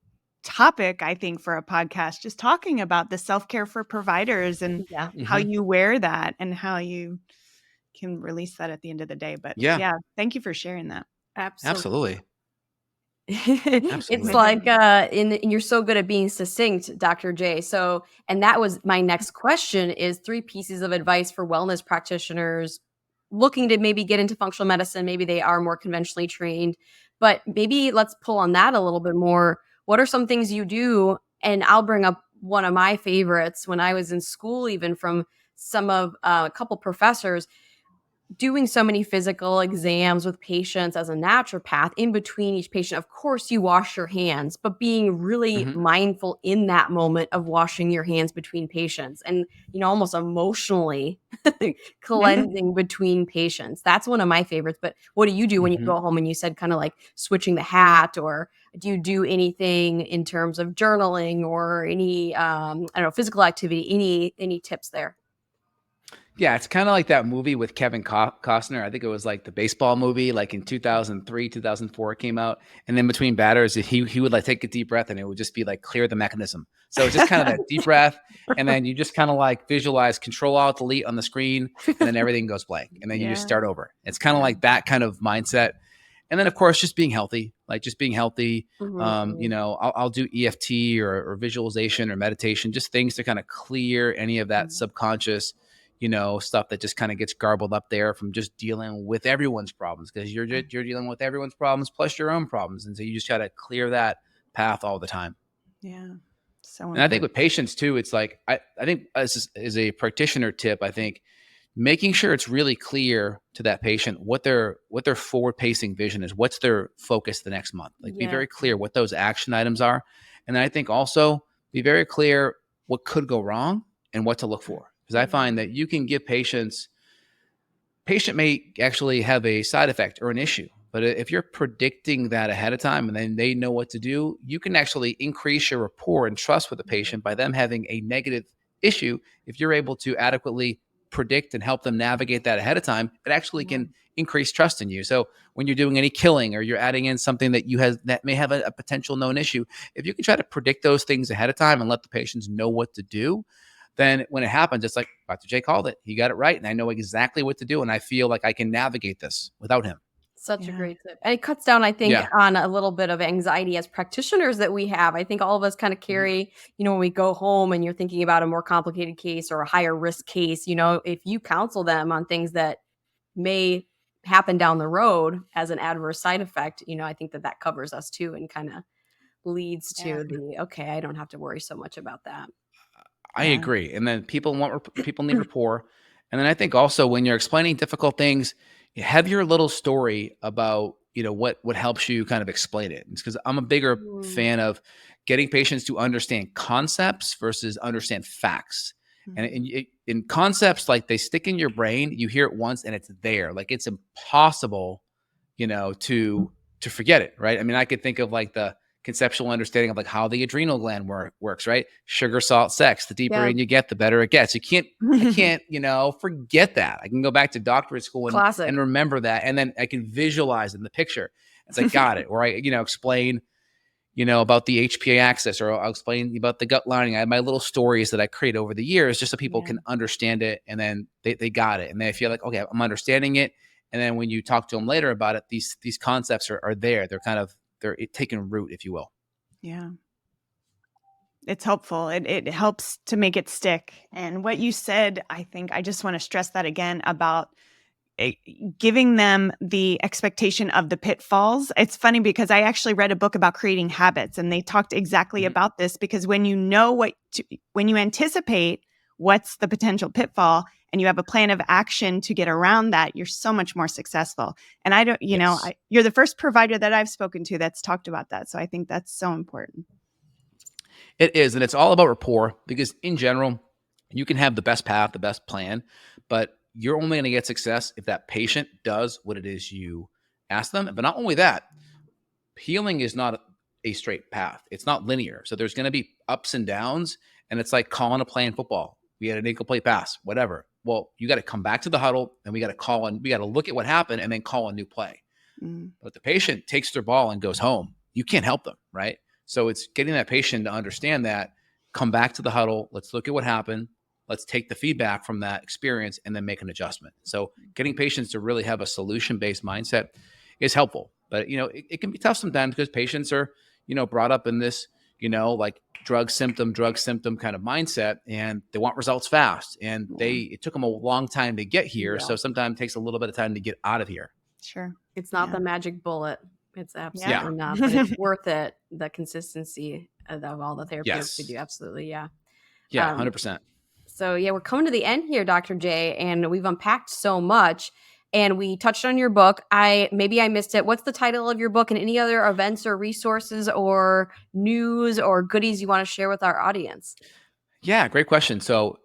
topic, I think, for a podcast, just talking about the self-care for providers and Yeah. how Mhm. you wear that and how you can release that at the end of the day. But Yeah. yeah, thank you for sharing that. Absolutely. Absolutely. It's Absolutely. like and you're so good at being succinct, Dr. J. So, and that was my next question is 3 pieces of advice for wellness practitioners looking to maybe get into functional medicine. Maybe they are more conventionally trained, but maybe let's pull on that a little bit more. What are some things you do? And I'll bring up one of my favorites when I was in school, even from some of a couple professors doing so many physical exams with patients as a naturopath. In between each patient, of course you wash your hands, but being really Mhm. mindful in that moment of washing your hands between patients and almost emotionally cleansing between patients. That's one of my favorites. But what do you do when you Mhm. go home? And you said kind of like switching the hat, or do you do anything in terms of journaling or any I don't know, physical activity? Any tips there? Yeah, it's kind of like that movie with Kevin Costner. I think it was like the baseball movie, like in 2003, 2004 it came out. And then between batters, he would like take a deep breath and it would just be like clear the mechanism. So it's just kind of that deep breath. And then you just kind of like visualize Control Alt Delete on the screen, and then everything goes blank. And then you just Yeah. start over. It's kind of Yeah. like that kind of mindset. And then of course, just being healthy, like just being healthy. Mhm. I'll do EFT or visualization or meditation, just things to kind of clear any of that subconscious stuff that just kind of gets garbled up there from just dealing with everyone's problems, because you're dealing with everyone's problems plus your own problems. And so you just got to clear that path all the time. Yeah. So And I think important. with patients too, it's like, I think as a practitioner tip, I think making sure it's really clear to that patient what their forward pacing vision is, what's their focus the next month. Like be Yeah. very clear what those action items are. And then I think also be very clear what could go wrong and what to look for. Because I find that you can give patient may actually have a side effect or an issue. But if you're predicting that ahead of time and then they know what to do, you can actually increase your rapport and trust with the patient by them having a negative issue. If you're able to adequately predict and help them navigate that ahead of time, it actually Yeah. can increase trust in you. So when you're doing any killing or you're adding in something that may have a potential known issue, if you can try to predict those things ahead of time and let the patients know what to do, then when it happens, it's like Dr. J called it. He got it right. And I know exactly what to do. And I feel like I can navigate this without him. Such a Yeah. great tip. And it cuts down, I think, Yeah. on a little bit of anxiety as practitioners that we have. I think all of us kind of Mhm. carry, when we go home and you're thinking about a more complicated case or a higher risk case, if you counsel them on things that may happen down the road as an adverse side effect, I think that covers us too and kind of leads Yeah. to okay, I don't have to worry so much about that. I Yeah. agree. And then people need rapport. And then I think also when you're explaining difficult things, you have your little story about, what helps you kind of explain it. It's because I'm a bigger Mm, fan of getting patients to understand concepts versus understand facts. And Mhm. in concepts, like they stick in your brain, you hear it once and it's there. Like it's impossible, to forget it, right? I mean, I could think of like the conceptual understanding of like how the adrenal gland works, right? Sugar, salt, sex. The deeper yeah, in you get, the better it gets. I can't, forget that. I can go back to doctorate school and classic. remember that. And then I can visualize in the picture. It's like, got it. Or I, explain, about the HPA axis, or I'll explain about the gut lining. I have my little stories that I create over the years just so people Yeah. can understand it. And then they got it. And they feel like, okay, I'm understanding it. And then when you talk to them later about it, these concepts are there. They're taking root, if you will. Yeah. It's helpful. It helps to make it stick. And what you said, I think I just want to stress that again about giving them the expectation of the pitfalls. It's funny because I actually read a book about creating habits, and they talked exactly about this, because when you know when you anticipate what's the potential pitfall and you have a plan of action to get around that, you're so much more successful. And I don't, you're the first provider that I've spoken to that's talked about that. So I think that's so important. It is. And it's all about rapport, because in general, you can have the best path, the best plan, but you're only going to get success if that patient does what it is you ask them. But not only that, healing is not a straight path. It's not linear. So there's going to be ups and downs, and it's like calling a play in football. We had an incomplete pass, whatever. Well, you got to come back to the huddle, and we got to look at what happened and then call a new play. But if the patient takes their ball and goes home, you can't help them, right? So it's getting that patient to understand that, come back to the huddle, let's look at what happened, let's take the feedback from that experience and then make an adjustment. So getting patients to really have a solution-based mindset is helpful. But, it can be tough sometimes because patients are, brought up in this, like drug symptom kind of mindset, and they want results fast. And it took them a long time to get here. So sometimes it takes a little bit of time to get out of here. Sure. It's not the magic bullet. It's absolutely not, but it's worth it. The consistency of all the therapeutics we do. Absolutely. Yeah. Yeah. 100%. So we're coming to the end here, Dr. J, and we've unpacked so much, and we touched on your book. Maybe I missed it. What's the title of your book, and any other events or resources or news or goodies you want to share with our audience? Yeah. Great question. So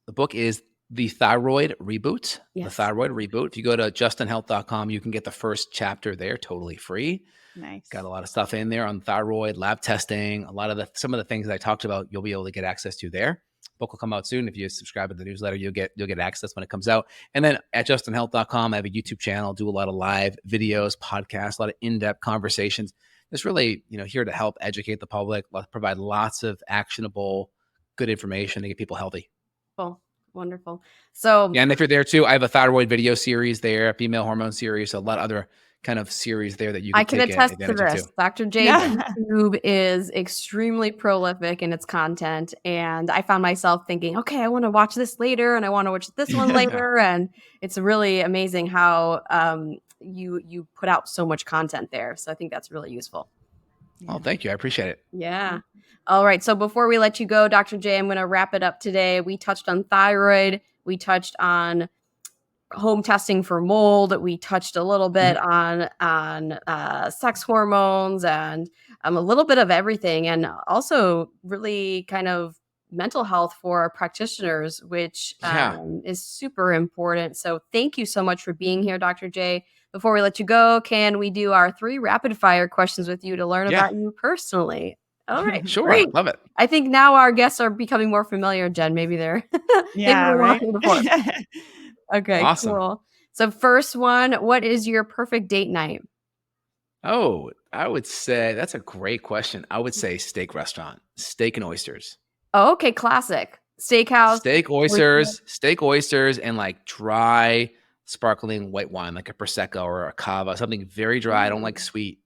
the book is The Thyroid Reboot. Yes. The Thyroid Reboot. If you go to justinhealth.com, you can get the first chapter there totally free. Nice. Got a lot of stuff in there on thyroid, lab testing, some of the things that I talked about, you'll be able to get access to there. Book will come out soon. If you subscribe to the newsletter, you'll get access when it comes out. And then at justinhealth.com, I have a YouTube channel, do a lot of live videos, podcasts, a lot of in-depth conversations. Just really, here to help educate the public, provide lots of actionable, good information to get people healthy. Cool. Wonderful. So yeah, and if you're there too, I have a thyroid video series there, a female hormone series, a lot of other kind of series there that you can I can attest to this. Too. Dr. J's YouTube is extremely prolific in its content, and I found myself thinking, okay, I want to watch this later, and I want to watch this one later, and it's really amazing how you put out so much content there. So I think that's really useful. Oh, thank you. I appreciate it. Yeah. All right. So before we let you go, Dr. J, I'm going to wrap it up today. We touched on thyroid. We touched on home testing for mold. We touched a little bit on sex hormones and a little bit of everything, and also really kind of mental health for our practitioners, which is super important. So thank you so much for being here, Dr. J. Before we let you go, can we do our 3 rapid fire questions with you to learn about you personally? All right. Sure. Great. Love it. I think now our guests are becoming more familiar, Jen. Maybe they're right. Okay, awesome. Cool. So first one, what is your perfect date night? Oh, I would say that's a great question. I would say steak restaurant, steak and oysters. Oh, okay. Classic. Steakhouse. Steak oysters, and like dry sparkling white wine, like a Prosecco or a Cava, something very dry. I don't like sweet.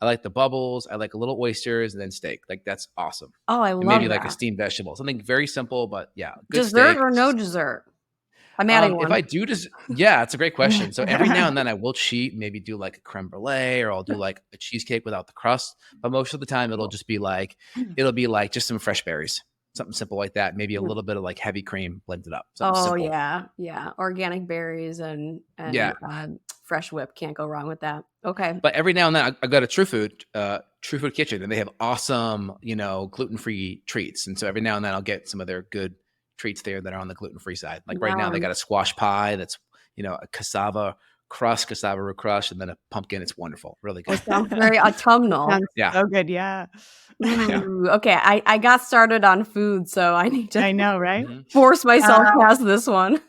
I like the bubbles. I like a little oysters and then steak. Like that's awesome. Oh, I love maybe that. Like a steamed vegetable, something very simple, but yeah. Good dessert steak. Or no dessert? I'm adding one. If I do yeah, it's a great question. So every now and then I will cheat, maybe do like a creme brulee, or I'll do like a cheesecake without the crust. But most of the time it'll be like just some fresh berries, something simple like that. Maybe a little bit of like heavy cream blended up. Oh, simple. yeah. Organic berries and fresh whip. Can't go wrong with that. Okay. But every now and then I go to True Food Kitchen, and they have awesome, gluten-free treats. And so every now and then I'll get some of their good treats there that are on the gluten-free side. Like right now they got a squash pie that's, a cassava root crush, and then a pumpkin. It's wonderful. Really good. It sounds very autumnal. So good. Yeah. Ooh, okay. I got started on food, so I need to I know, right? Force myself past this one.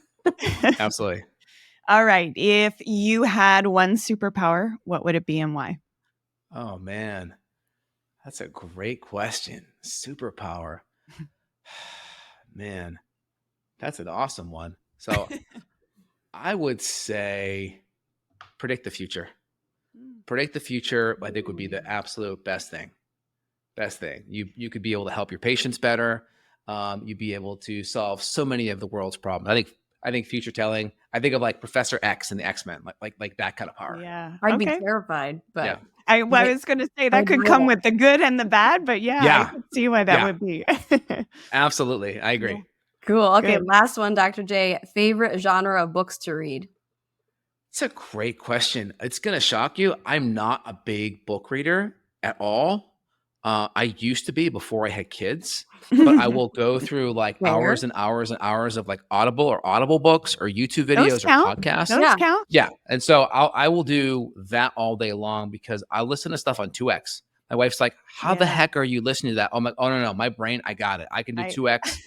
Absolutely. All right. If you had one superpower, what would it be and why? Oh, man. That's a great question. Superpower. Man, that's an awesome one. So I would say predict the future. Predict the future, I think, would be the absolute best thing. You could be able to help your patients better. You'd be able to solve so many of the world's problems. I think future telling, I think of like Professor X and the X-Men, like that kind of power. Yeah. I'd Okay. be terrified, but Yeah. I was going to say that could come with the good and the bad, but I could see why that would be. Absolutely. I agree. Yeah. Cool. Okay, Good. last one, Dr. J. Favorite genre of books to read? It's a great question. It's going to shock you. I'm not a big book reader at all. I used to be before I had kids, but I will go through like hours and hours and hours of like Audible books or YouTube videos or podcasts. Those count. Yeah. And so I will do that all day long because I listen to stuff on 2X. My wife's like, how the heck are you listening to that? I'm like, oh, no, my brain, I got it. I can do 2X.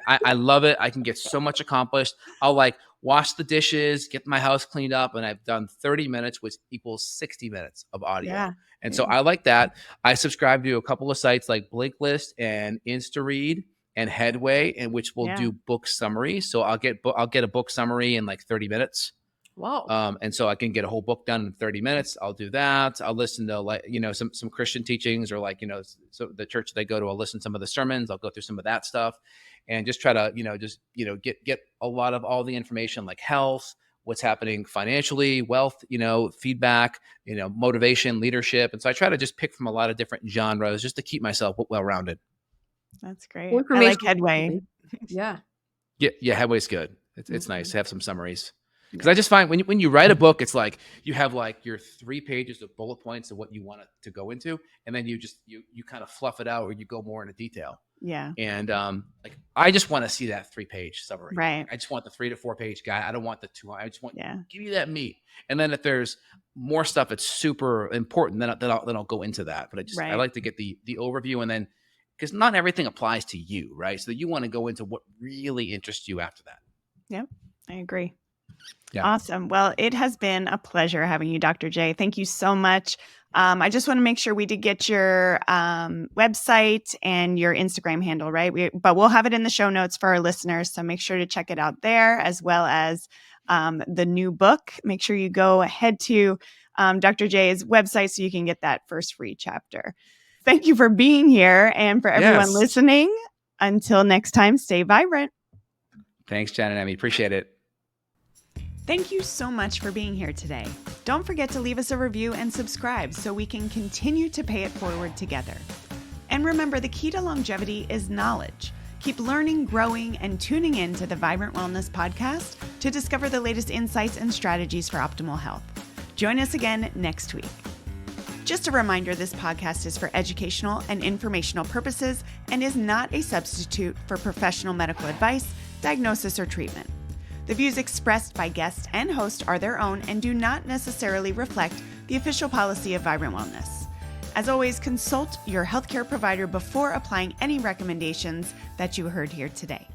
I love it. I can get so much accomplished. I'll like wash the dishes, get my house cleaned up, and I've done 30 minutes, which equals 60 minutes of audio. Yeah. And so I like that. I subscribe to a couple of sites like Blinklist and InstaRead and Headway, and which will do book summaries. So I'll get a book summary in like 30 minutes. Wow. And so I can get a whole book done in 30 minutes. I'll do that. I'll listen to like, some Christian teachings or like, so the church they go to, I'll listen to some of the sermons. I'll go through some of that stuff and just try to, get a lot of all the information like health, what's happening financially, wealth, feedback, motivation, leadership. And so I try to just pick from a lot of different genres just to keep myself well-rounded. That's great. I like Headway. Yeah. Yeah. Headway's good. It's nice to have some summaries. Because I just find when you write a book, it's like you have like your 3 pages of bullet points of what you want it to go into, and then you kind of fluff it out or you go more into detail. Yeah. And like I just want to see that 3-page summary. Right. I just want the 3 to 4 page guide. I don't want the 2. I just want give you that meat. And then if there's more stuff that's super important, then I'll go into that. But I like to get the overview, and then because not everything applies to you, right? So you want to go into what really interests you after that. Yep, I agree. Yeah. Awesome. Well, it has been a pleasure having you, Dr. J. Thank you so much. I just want to make sure we did get your website and your Instagram handle, right? But we'll have it in the show notes for our listeners. So make sure to check it out there, as well as the new book. Make sure you go ahead to Dr. J's website so you can get that first free chapter. Thank you for being here, and for everyone listening. Until next time, stay vibrant. Thanks, Jen and Emmy. Appreciate it. Thank you so much for being here today. Don't forget to leave us a review and subscribe so we can continue to pay it forward together. And remember, the key to longevity is knowledge. Keep learning, growing, and tuning in to the Vibrant Wellness Podcast to discover the latest insights and strategies for optimal health. Join us again next week. Just a reminder, this podcast is for educational and informational purposes and is not a substitute for professional medical advice, diagnosis, or treatment. The views expressed by guest and host are their own and do not necessarily reflect the official policy of Vibrant Wellness. As always, consult your healthcare provider before applying any recommendations that you heard here today.